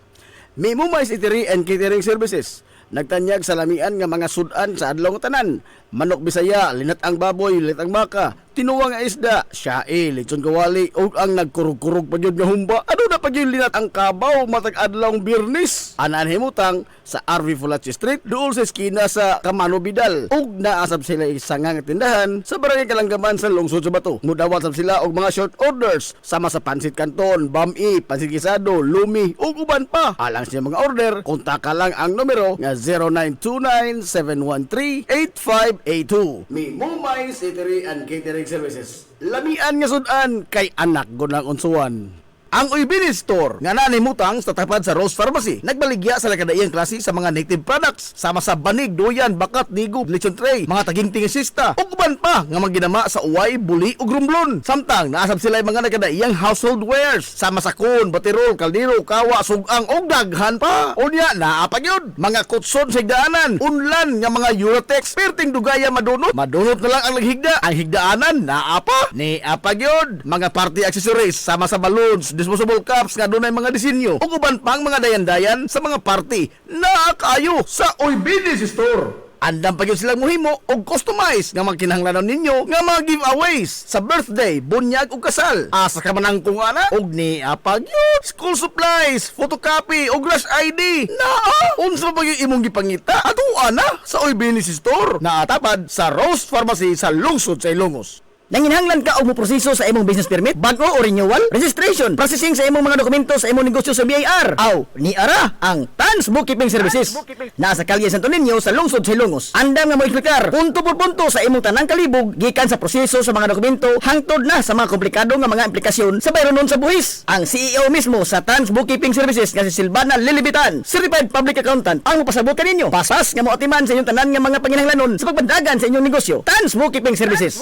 May Mumais Eatery and Catering Services. Nagtanyag sa lamian nga mga sudan sa adlaw nga tanan. Manok Bisaya, linat ang baboy, linat ang baka, tinuwang nga isda, siyae, lechon kawali, o ang nagkurug-kurug pa yun nga humba. Ano na pa yun linat ang kabaw matag adlaw birnis? Anan himutang sa RV Fulachi Street, dool sa eskina sa Camano Vidal. Ug naasab sila isang nga tindahan sa Barangay Kalanggaman sa lungsod sa Bato. Mudawat sab sila og mga short orders sama sa pansit canton, bami, pansit gisado, lumi, ug uban pa. Alang sa mga order, kontaka lang ang numero nga 0929-713-8582. Mi Mumais Eatery and Catering Services. Lamian nga sudan kay anak gunang unsuan. Ang Uybini Store nga nanimutang sa tapat sa Rose Pharmacy nagbaligya sa lakadaiyang klase sa mga native products sama sa banig, duyan, bakat, digo, lechon tray, mga taginting sista ug uban pa nga maginama sa uway, buli ug rumblon. Samtang naasab sila mga nakadaiyang household wares sama sa kun, batirol, kaldero, kawa, sugang ug daghan pa. Unya naa pa gyud mga kutson sa higdaanan, unlan nga mga Eurotex perting dugaya madunot na lang ang naghigda. Ang higdaanan naa pa ni apa gyud mga party accessories sama sa balloons, disposable cups nga dunay mga disenyo ug uban pang mga dayan-dayan sa mga party na kayo sa Uybini Store. Andam pa gyud silang mohimo og customize nga magkinahanglanon ninyo nga mga giveaways sa birthday, bunyag ug kasal. Asa ka man ang kung ana og ni apag yun, school supplies, photocopy ug rush ID. Naa, unsa pa gyud imong gipangita? Ato ana sa Uybini Store. Naatapad sa Rose Pharmacy sa lungsod sa Ilongos. Nanginhanglan ka og mo proseso sa imong business permit, bago o renewal, registration, processing sa imong mga dokumento sa imong negosyo sa BIR. Aw, ni ara ang Tans Bookkeeping Services. Nasa kalye Santo Niño sa lungsod sa Ilongos. Andam nga mo eksplikar punto por punto sa imong tanang kalibog gikan sa proseso sa mga dokumento hangtod na sa mga komplikado nga mga implikasyon sa bayronon sa buhis. Ang CEO mismo sa Tans Bookkeeping Services nga si Silvana Lilibitan, Certified Public Accountant, ang mapasabot kaninyo. Pasas nga mo atiman sa inyong tanan nga mga panginahanglanon sa pagbandagan sa inyong negosyo. Tans Bookkeeping Services.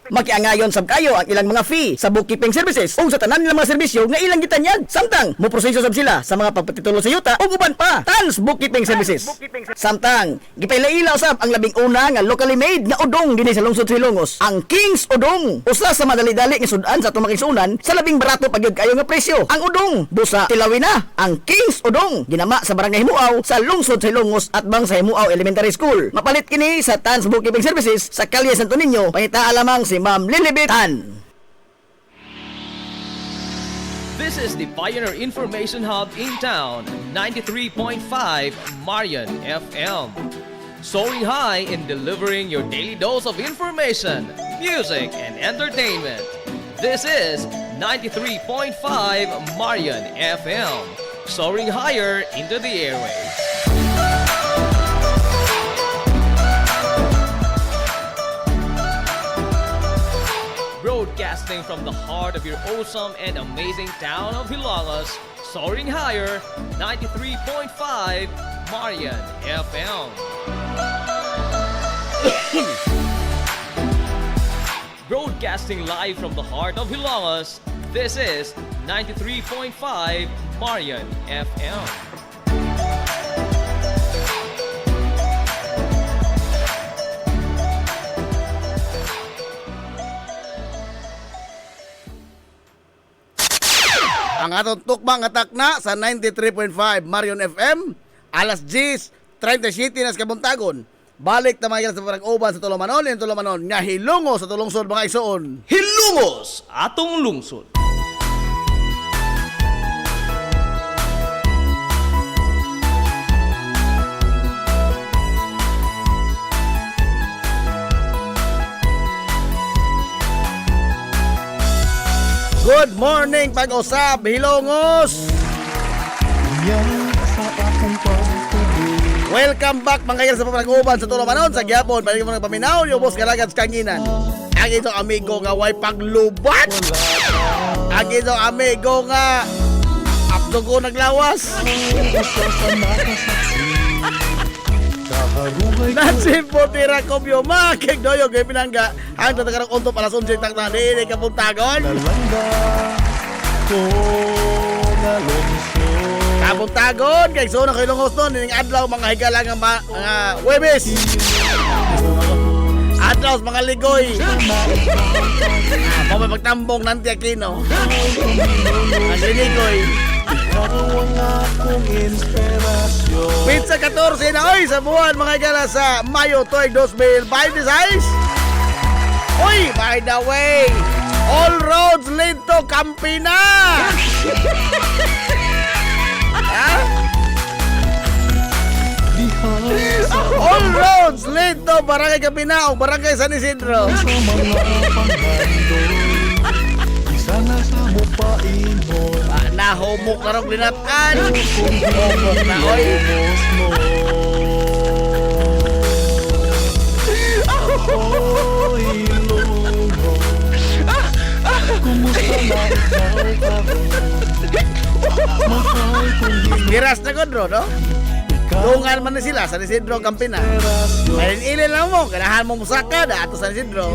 Makiangayon sab kayo ang ilang mga fee sa bookkeeping services o sa tanan nilang mga serbisyo nga ilang gitanyag. Samtang mo proseso sab sila sa mga pagpatitulo sa yuta o uban pa. Tans Bookkeeping Services. Samtang gipailaila usab ang labing una nga locally made nga udong dinhi sa lungsod Silongos, ang King's Udong. Usa sa madali-dali nga sudan sa atong makisunan sa labing barato pagyud kayo nga presyo. Ang udong busa Tilawina, ang King's Udong ginama sa barangay Himuaw sa lungsod Silongos at bang sa Himuaw Elementary School. Mapalit kini sa Tans Bookkeeping Services sa Kalye Santo Niño. Pangita lamang si Ma'am Lilibet Tan. This is the Pioneer Information Hub in town, 93.5 Marian FM. Soaring high in delivering your daily dose of information, music, and entertainment. This is 93.5 Marian FM. Soaring higher into the airwaves. Broadcasting from the heart of your awesome and amazing town of Hilangas, soaring higher, 93.5 Marian FM. Broadcasting live from the heart of Hilangas, this is 93.5 Marian FM. Ang atong tukmang atak na sa 93.5 Marion FM, alas 10:37 na sa kabuntagon. Balik na mga sa parang uban sa Tulumanon, yung Tulumanon nga hilungo sa tulungsod mga igsoon. Hilungos atong lungsod. Good morning pag-usap, Hilongos! Welcome back mga sa pag-uban sa Tulumanon sa Gyapon. Pwede mo paminaw, yung boss kalagad sa kanginan. Ang itong amigo nga way paglubat. Ang itong amigo nga apdugo naglawas. Nasib po tira komyo makik doyo kay pinangga ang tatakarang unto pala sunjik taktan di kapuntagon kabuntagon kay so na kay Lungos nun ning adlaw mga higala nga mga Huwebes adlaw mga ligoy mo may pagtambong nanti Aquino ang ligoy Pizza 14 na oy sa buwan mga igala sa Mayo tuig 2026. Oy, by the way, all roads lead to Campina. All roads lead to Barangay Campina o Barangay San Isidro. Nahumok na rin linatan. Humok na oy. Giras na kodro, no? Dungan man na sila sa Isidro, Campina. Mayin ilin lang mo, kanahan mo musaka na ato sa Isidro.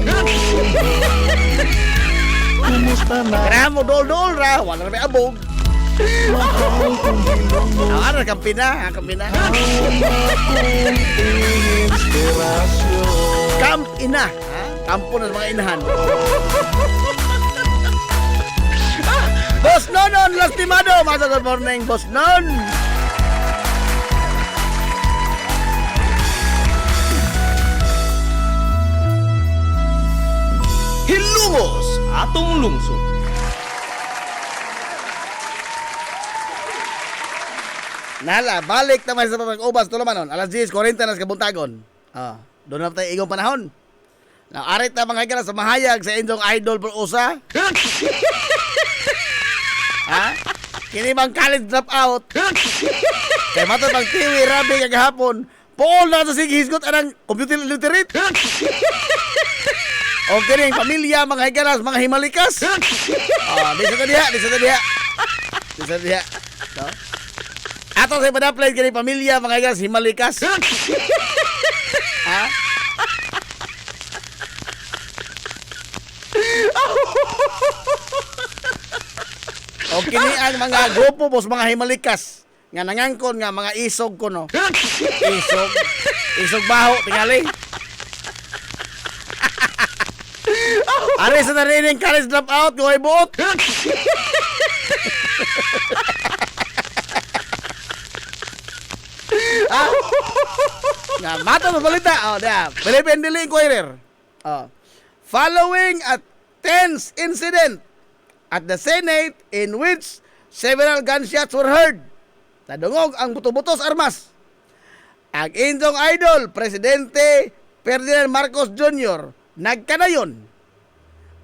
Kanahan mo dol-dol ra, wala na may abog. Ano, Campina, Campina. Camp Ina, kampo ng mga inahan. Boss Nonon, lastimado. Masa good morning, Boss Non. Hilungos atong lungsod. Nala, balik naman sa pag-ubas Tulumanon. Alas 10:40 na sa kabuntagon. Doon na tayo igong panahon. Naarit na mga higala sa mahayag sa inyong idol por usa. Kini bang college drop out. Kaya matod bang tiwi rabi kagahapon. Paul na sa sighisgot anang computer literate. O kining pamilya mga higalas, mga himalikas. Di sa diha. No? Ato sa padaplay kining pamilya mga higalas, himalikas. O kini ang mga grupo boss, mga himalikas nga nangangkon nga mga isog ko no. Isog baho tingali. Ari sa narinig college drop out goy buot. Nga mata sa balita. Philippine Daily Inquirer. Following a tense incident at the Senate in which several gunshots were heard. Nadungog ang buto-butos armas. Ang inyong idol, Presidente Ferdinand Marcos Jr., nagkanayon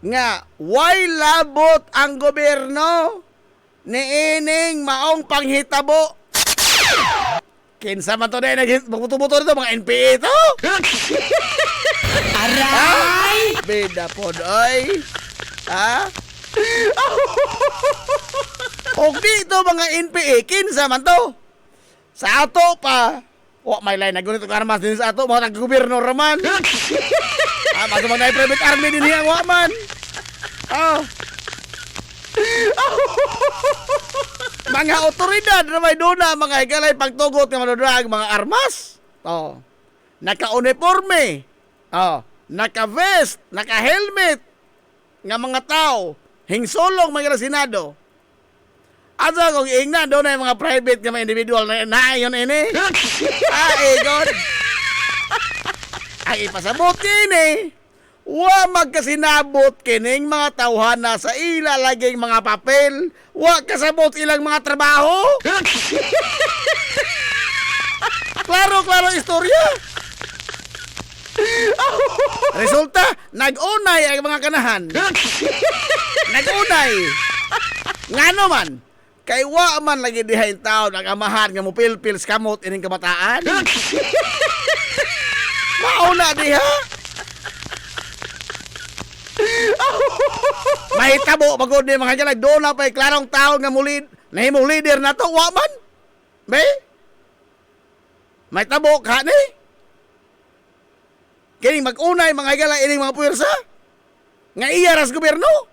nga why labot ang gobyerno ni ining maong panghitabo. Kinsa man to na magbuto-buto nito, mga NPA to. Aray! Bida po doy. O dito mga NPA, kinsa man to? Sa ato pa. May line na gunito armas din sa ato, mga nag-gobyerno raman. Maso mga private army din hiyang waman. Mga otoridad na may duna, mga higalay pagtugot ng manudrag, mga armas. Naka-uniforme. Naka-vest, naka-helmet. Nga mga tao, hingsolong mga Senado. Asa kung ingna, doon na yung mga private nga mga individual na yun ini. God. Ay ipasabot kini. Wa magkasinabot kining mga tawhana sa ila laging mga papel. Wa kasabot ilang mga trabaho. Klaro istorya. Resulta, nag-unay ang mga kanahan. Nag-unay. Ngano man? Kay wa man lagi diha yung tao nag-amahan nga mo pil-pil skamot ining kabataan. Mauna diha. Mahitabo pagod ni mga jalag doon na pa'y klarong tao nga mulid nahimong leader na to, wa man. Be? Mahitabo ka ni? Kini mag-unay mga higala ining mga puwersa nga iya ras gobyerno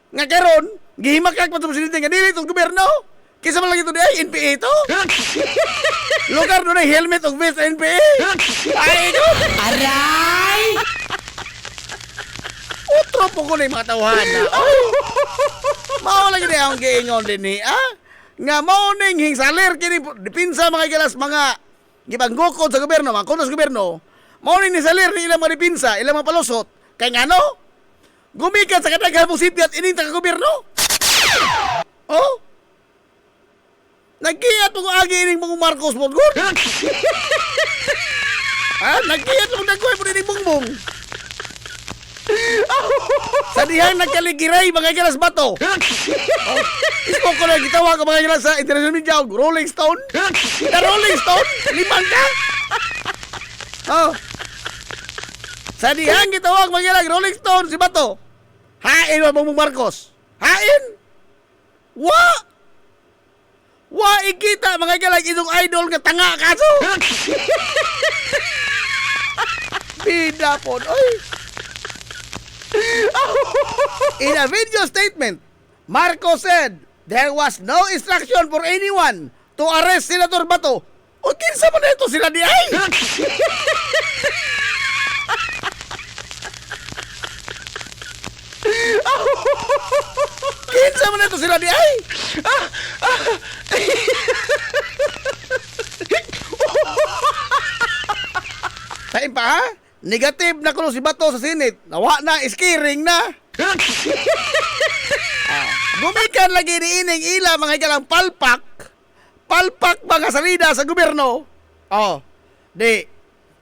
nga karon gihimakak pa itong siniteng nga dili itong gobyerno kisa man lang ito di ay NPA ito. Lugar doon ay helmet o vest NPA. Ay ito. Aray! Utro po ko na yung mga tawhana. Mao lagi di akong giingon din ni nga morning hingsalir kini dipinsa mga higalas mga gibanggukod sa gobyerno, mga kuno sa gobyerno. Morning ni salir ni ilang mga dipinsa, ilang mga palusot. Kaya nga no? Gumikan sa kadaghang musipyat ining taga-gobyerno. Nagkiyat mo agi ining mga Marcos mo. Nagkiyat mo nagkuhay mo ining bungbong. Sa dihang nagkaligiray mga galas bato. Ispo ko na gitawa ka mga galas sa international media. Rolling Stone. The Rolling Stone? Limang ka? Sa dihang gitawag mga Rolling Stone si bato. Hain mo mong Marcos. Hain? Wa ikita mga galag itong idol nga tanga kaso. Bida po. In a video statement, Marcos said there was no instruction for anyone to arrest Senator Bato. O kinsa man ito sila di ay? Kinsa man ito sila di ay? Tain pa ha? Negative na kuno si Bato sa Senate. Nawa na, iskiring na. Gumikan lagi ni ining ila mga hikalang palpak. Palpak mga salida sa gobyerno. Di,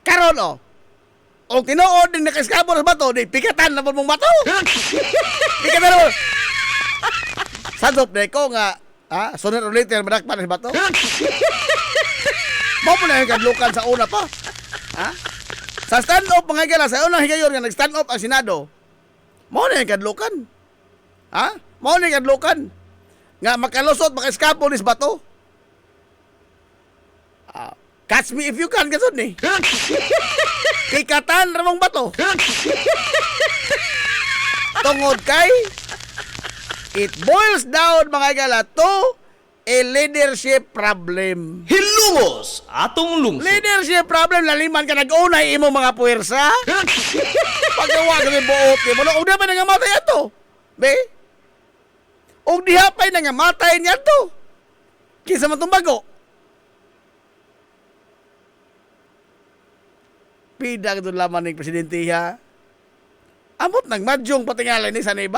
karon o tinuod din nakaskabor sa Bato, di pikatan na po mong Bato. Pikatan na po. Sadop na ko nga, sooner or later madakpan na si Bato. Mo po na yung kadlukan sa una pa. Sa stand-up mga higala, sa unang higayon nga nag-stand-up ang Senado, mo na yung kadlukan. Mo na yung kadlukan. Nga makalusot, makaskapo ni si Bato. Catch me if you can, gasod ni. Pikatan ramong Bato. Tungod kay It boils down, mga igala, to a leadership problem. Hilumos atong lungsod. Leadership problem, laliman ka nag-unay imo mga puwersa. Pagkawa ka may buot, di mo na, o naman nangamatay ato. Be? O dihapay nangamatay niya to. Kisa man itong bago. Pida ka doon laman ng presidente ha. Amot nang madyong patingalay ni sa iba.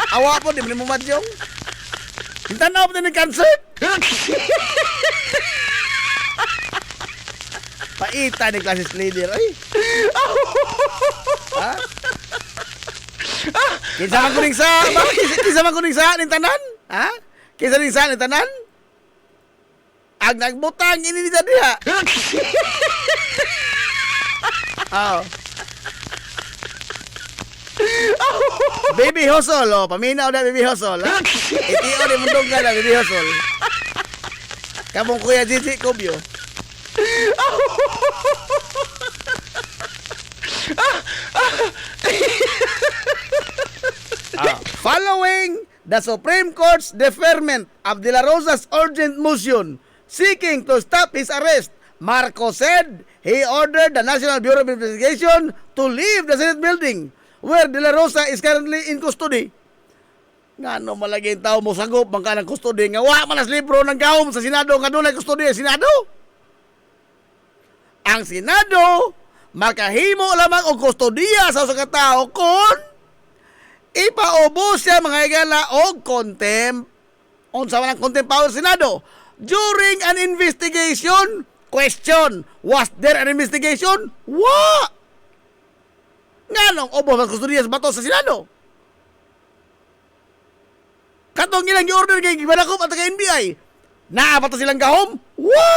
Awa po, di mo madyong. Hintanaw po din ng cancer. Paita ni classes leader, ay. Ha? Kinsa man kuning sa, kinsa man kuning sa ning tanan? Ha? Kinsa ning sa ning tanan? Ag nagbutang ini dito diha. Oh. Baby hustle, oh. Paminaw na baby hustle, ha? Itiyo ni mundong ka na baby hustle. Kamong kuya Gigi Kubyo. Following the Supreme Court's deferment of De La Rosa's urgent motion seeking to stop his arrest, Marcos said he ordered the National Bureau of Investigation to leave the Senate building where De La Rosa is currently in custody. Nga no malagay tao mo sagop bangka ng custody nga wa manas libro ng gahom sa Senado nga doon ay custody sa Senado. Ang Senado makahimo lamang og kustodiya sa usa ka tawo kung ipaubos siya mga igala og contempt. Unsa man ang contempt power sa Senado? During an investigation, question, was there an investigation? Wa! Nganong ubos ang kustodiya sa bato sa Senado? Katong ilang i-order kay Gibanakop at kay NBI. Naa ba to silang gahom? Wa!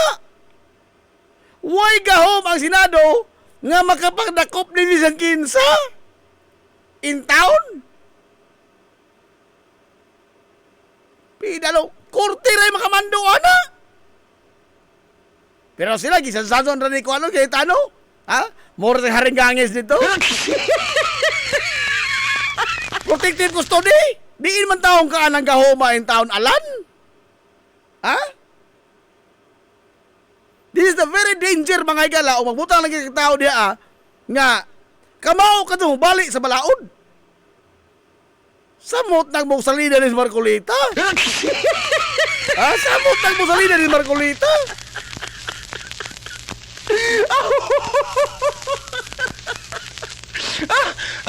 Way gahom ang Senado nga makapagdakop din isang kinsa in town? Pidalo, korte rin makamando, ana? Pero sila, gisansason rin ko ano, kaya tano? Ha? More than haring gangis dito? Protected custody? Diin man taong kaan ang gahoma in town, alan? Ha? This is the very danger, mga igala, o magbutang lagi ng tao diya, nga, kamao ka ito, balik sa balaod. Samot nang mong salida ni Marcolita. Ha? Samot nang mong salida ni Marcolita.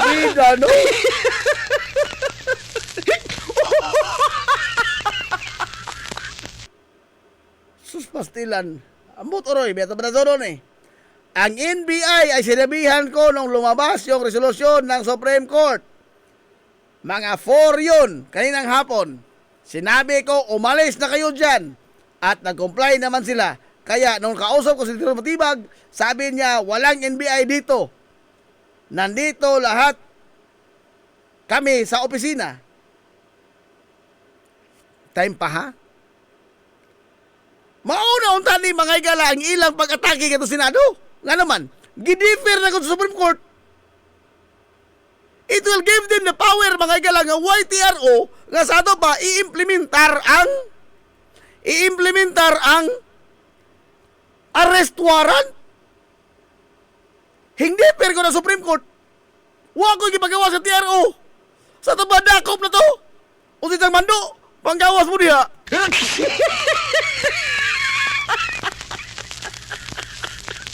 Vida, no? Sus pastilan. Amot oroy, beto pa na eh. Ang NBI ay sinabihan ko nung lumabas yung resolusyon ng Supreme Court. Mga 4 yun, kaninang hapon. Sinabi ko, umalis na kayo dyan. At nag-comply naman sila. Kaya nung kausap ko si Tito Matibag, sabi niya, walang NBI dito. Nandito lahat kami sa opisina. Time pa ha? Mauna unta ni mga igala ang ilang pag-atake kato Senado. Nga naman, gidifer na ko sa Supreme Court. It will give them the power, mga igala, nga YTRO, nga sa ato pa, i-implementar ang arrest warrant. Hindi per ko na Supreme Court. Wa ko gipagawa sa TRO. Sa ato ba, dakop na to? O si Tang Mando, panggawas mo diha.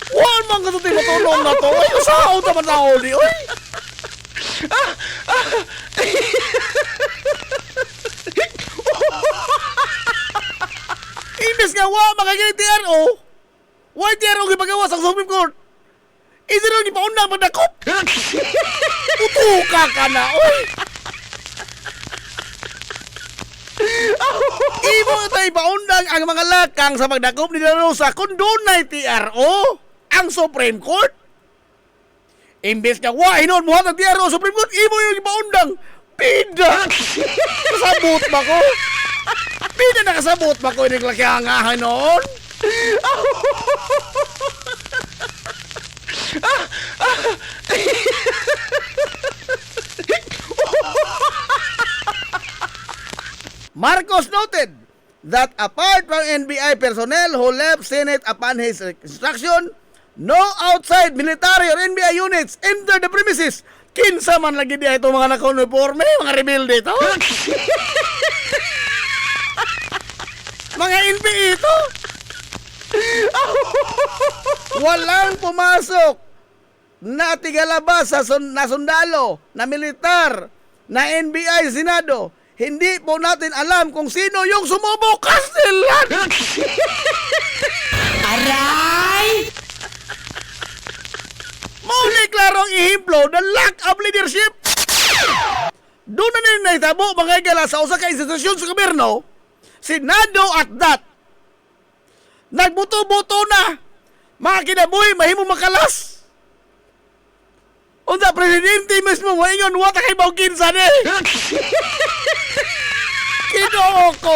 Wan man ka ito matulong na to. Ay, usahaw naman na ako di. Uy! Imbes nga wa makagay TRO. Why TRO gipagawa sa Supreme Court? Ito rin ipaunang magdakop. Utuka ka na. Uy! Imo tayo ipaundang ang mga lakang sa magdakop ni De La Rosa kung doon na TRO ang Supreme Court. Imbes nga, wah, hinoon mo ang TRO Supreme Court, imo yung ipaundang. Pida! Kasabot ba ko? Pida na kasabot ba ko yung lakihangahan noon? Marcos noted that apart from NBI personnel who left Senate upon his instruction, no outside military or NBI units enter the premises. Kinsa man lagi diya itong mga naka-uniforme, mga rebelde ito. Mga NBI ito. Walang pumasok na tigalabas na sundalo, na militar, na NBI Senado. Hindi po natin alam kung sino yung sumubok. Kastilan! Aray! Muli klarong ihemplo the lack of leadership. Doon na nila naitabo mga igala sa usa ka institusyon sa gobyerno, Senado at that. Nagbuto-buto na. Mga kinabuhi, mahimo makalas. Unsa presidente mismo moingon wata kay Bawkinsa ni. Kinoo ko.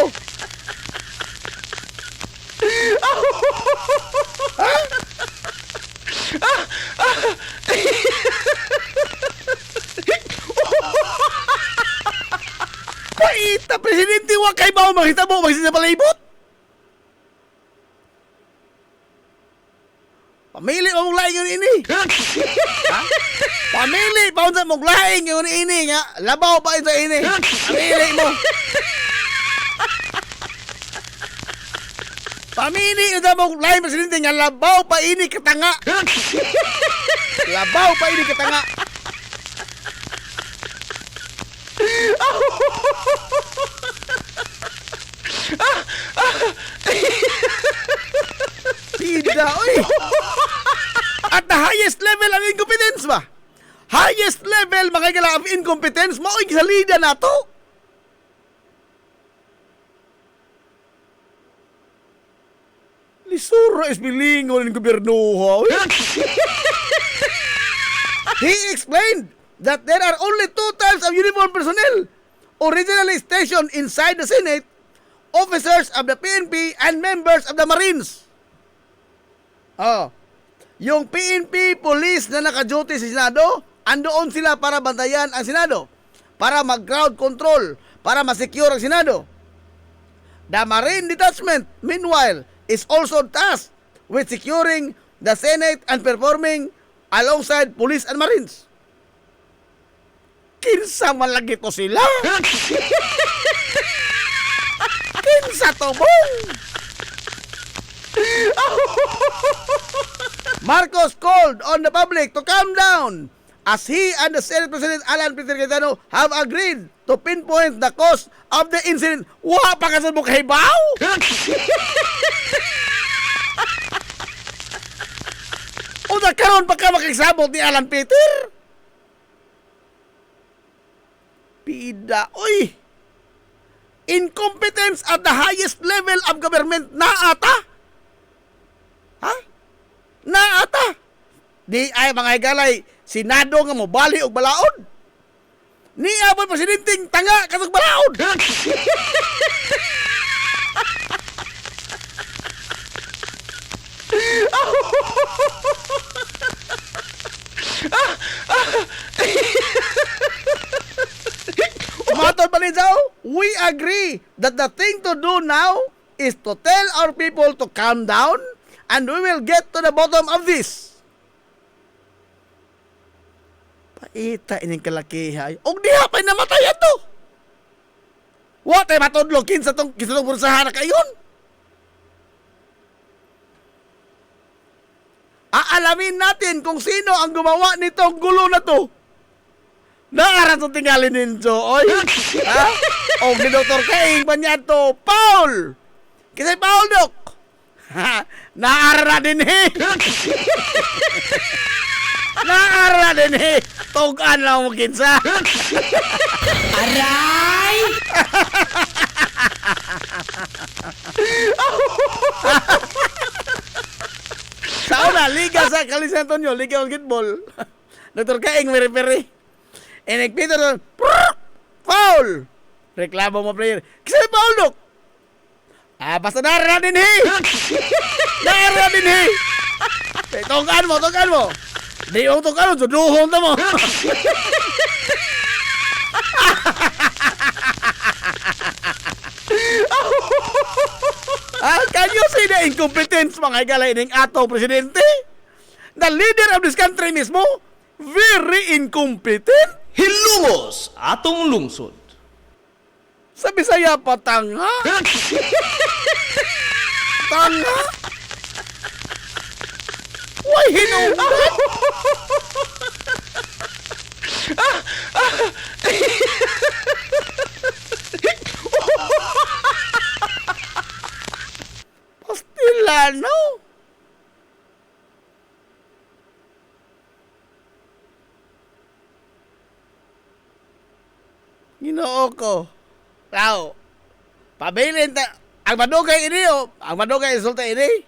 Paita, presidente wa kay bawo mahitabo magsin sa palibot. Pamili o mong laing yun ini. Ha? Pamili pa unsa mong laing yun ini nga. Labaw pa ito ini. Pamili mo. Pamili unsa mong laing presidente nga labaw pa ini katanga. Labaw pa ini katanga. Tidak, oy. At the highest level ang incompetence ba? Highest level mga igala of incompetence mo sa salida na to. Lisura is bilingon ng gobyerno. He explained that there are only two types of uniformed personnel originally stationed inside the Senate: officers of the PNP and members of the Marines. Yung PNP police na naka-duty sa Senado, andoon sila para bantayan ang Senado, para mag-crowd control, para ma-secure ang Senado. The Marine Detachment, meanwhile, is also tasked with securing the Senate and performing alongside police and Marines. Kinsa man lagi to sila? Kinsa to bong? Marcos called on the public to calm down as he and the Senate President Alan Peter Cayetano have agreed to pinpoint the cause of the incident. Wa pa kasal mo kahibaw? O nagkaroon pa ka makisabot ni Alan Peter? Pida, oy! Incompetence at the highest level of government na ata? Ha? Na ata? Di ay mga higalay, Senado nga mo bali og balaod. Ni abot presidenting tanga katong balaod. Matod Panizaw, we agree that the thing to do now is to tell our people to calm down and we will get to the bottom of this. Paita ining kalakihay. Og diha pa'y namatay ato. Wa tay matodlo kinsa tong bursahan na kayon. Aalamin natin kung sino ang gumawa nitong gulo na to. Naara to tingalin ninyo, oy. Ha? O ni Dr. Kaing pa niya to, Paul! Kisay Paul, Dok? Ha? Naara din eh. Naara din eh. Tugan lang mo kinsa. Aray! Sa una, Liga sa Calisan Antonio, Liga Basketball. Dr. Kaing, may referee. Enigpito doon, foul! Reklamo mo player. Kasi foul, Dok? Basta naara din eh! Naara din eh! Tugan mo! Di yung tugan mo, suduhon na mo! incompetence mga higalay ning ato presidente. The leader of this country mismo, very incompetent. Hilungos atong lungsod. Sa Bisaya pa, tanga. Tanga. Why hinugat? Pastilano. Ginoo ko. Tao. Pabilin ta. Ang madugay ini o. Ang madugay resulta ini.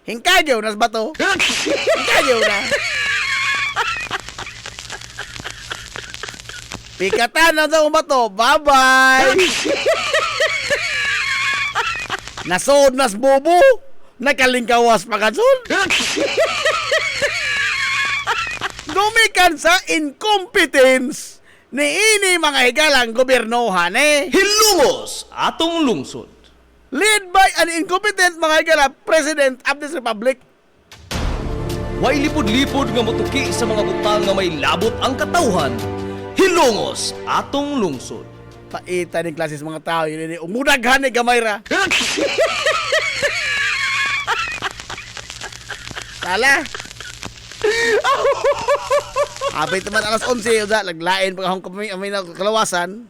Hingkagyaw nas bato. Hingkagyaw na. Pikatan na sa bato. Bye-bye. Nasod nas bobo. Nakalingkawas pa kasun. Dumikan sa incompetence ni ini mga higalang gobernohan Hilungos atong lungsod. led by an incompetent mga higala President of this Republic. Way lipod-lipod nga motuki sa mga butang nga may labot ang katawhan. Hilungos atong lungsod. Paita ni klases mga tao yun ini umudaghan ni gamay ra. Tala. Apay teman alas 11 udah laglain pag akong kami na kalawasan.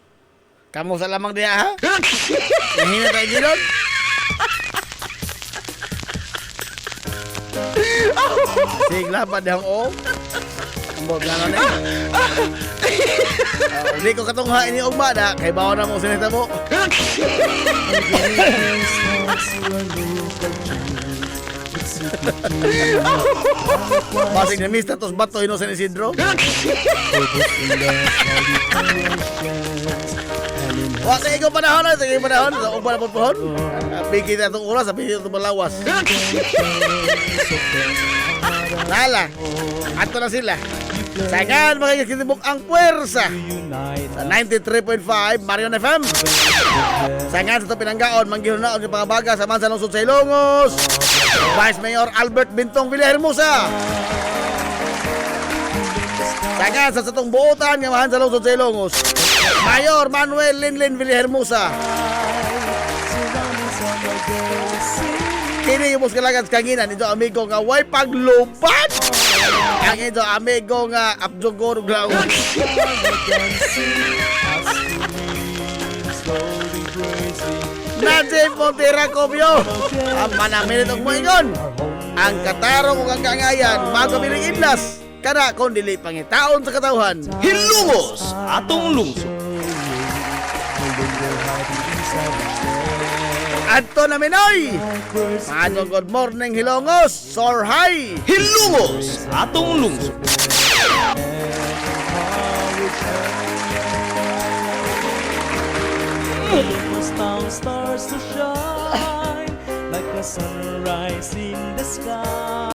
Kamu sa lamang diya ha? Nahina tayo gilon. Sige laban dihang o. Ambog na na Hindi ko katungha ini ugma na kay bawa na mo sinita mo. Basig na mista tos bato ino sa Isidro. Wa sa ikaw panahon sa ikaw panahon sa ugma na pohon. Bigit na itong oras sabi ito malawas. Nala. Ato na sila. Sagan mga kitibok ang puwersa sa 93.5 Marion FM. Sagan sa ito pinanggaon manggihunaon yung pangabaga sa Mansa Lungsod sa Ilongos. Vice Mayor Albert Bintong Villahermosa. Sagan sa satong buotan ng Mansa Lungsod sa Ilongos. Mayor Manuel Linlin Villahermosa. Kini yung muskalagan sa kanginan ito amigo nga way paglupad. Ang ito amigo nga Abjogor Glaon. Najib Montera Cobio. Ang manaminit og moingon. Ang katarong ug ang kangayan magabiling idlas. Kana kon dili pangitaon sa katawhan. Hilungos atong lungsod. Adto na Minoy. Ano good morning Hilongos. Soar high. Hilungos atong lungsod. Stars to shine like a sunrise in the sky.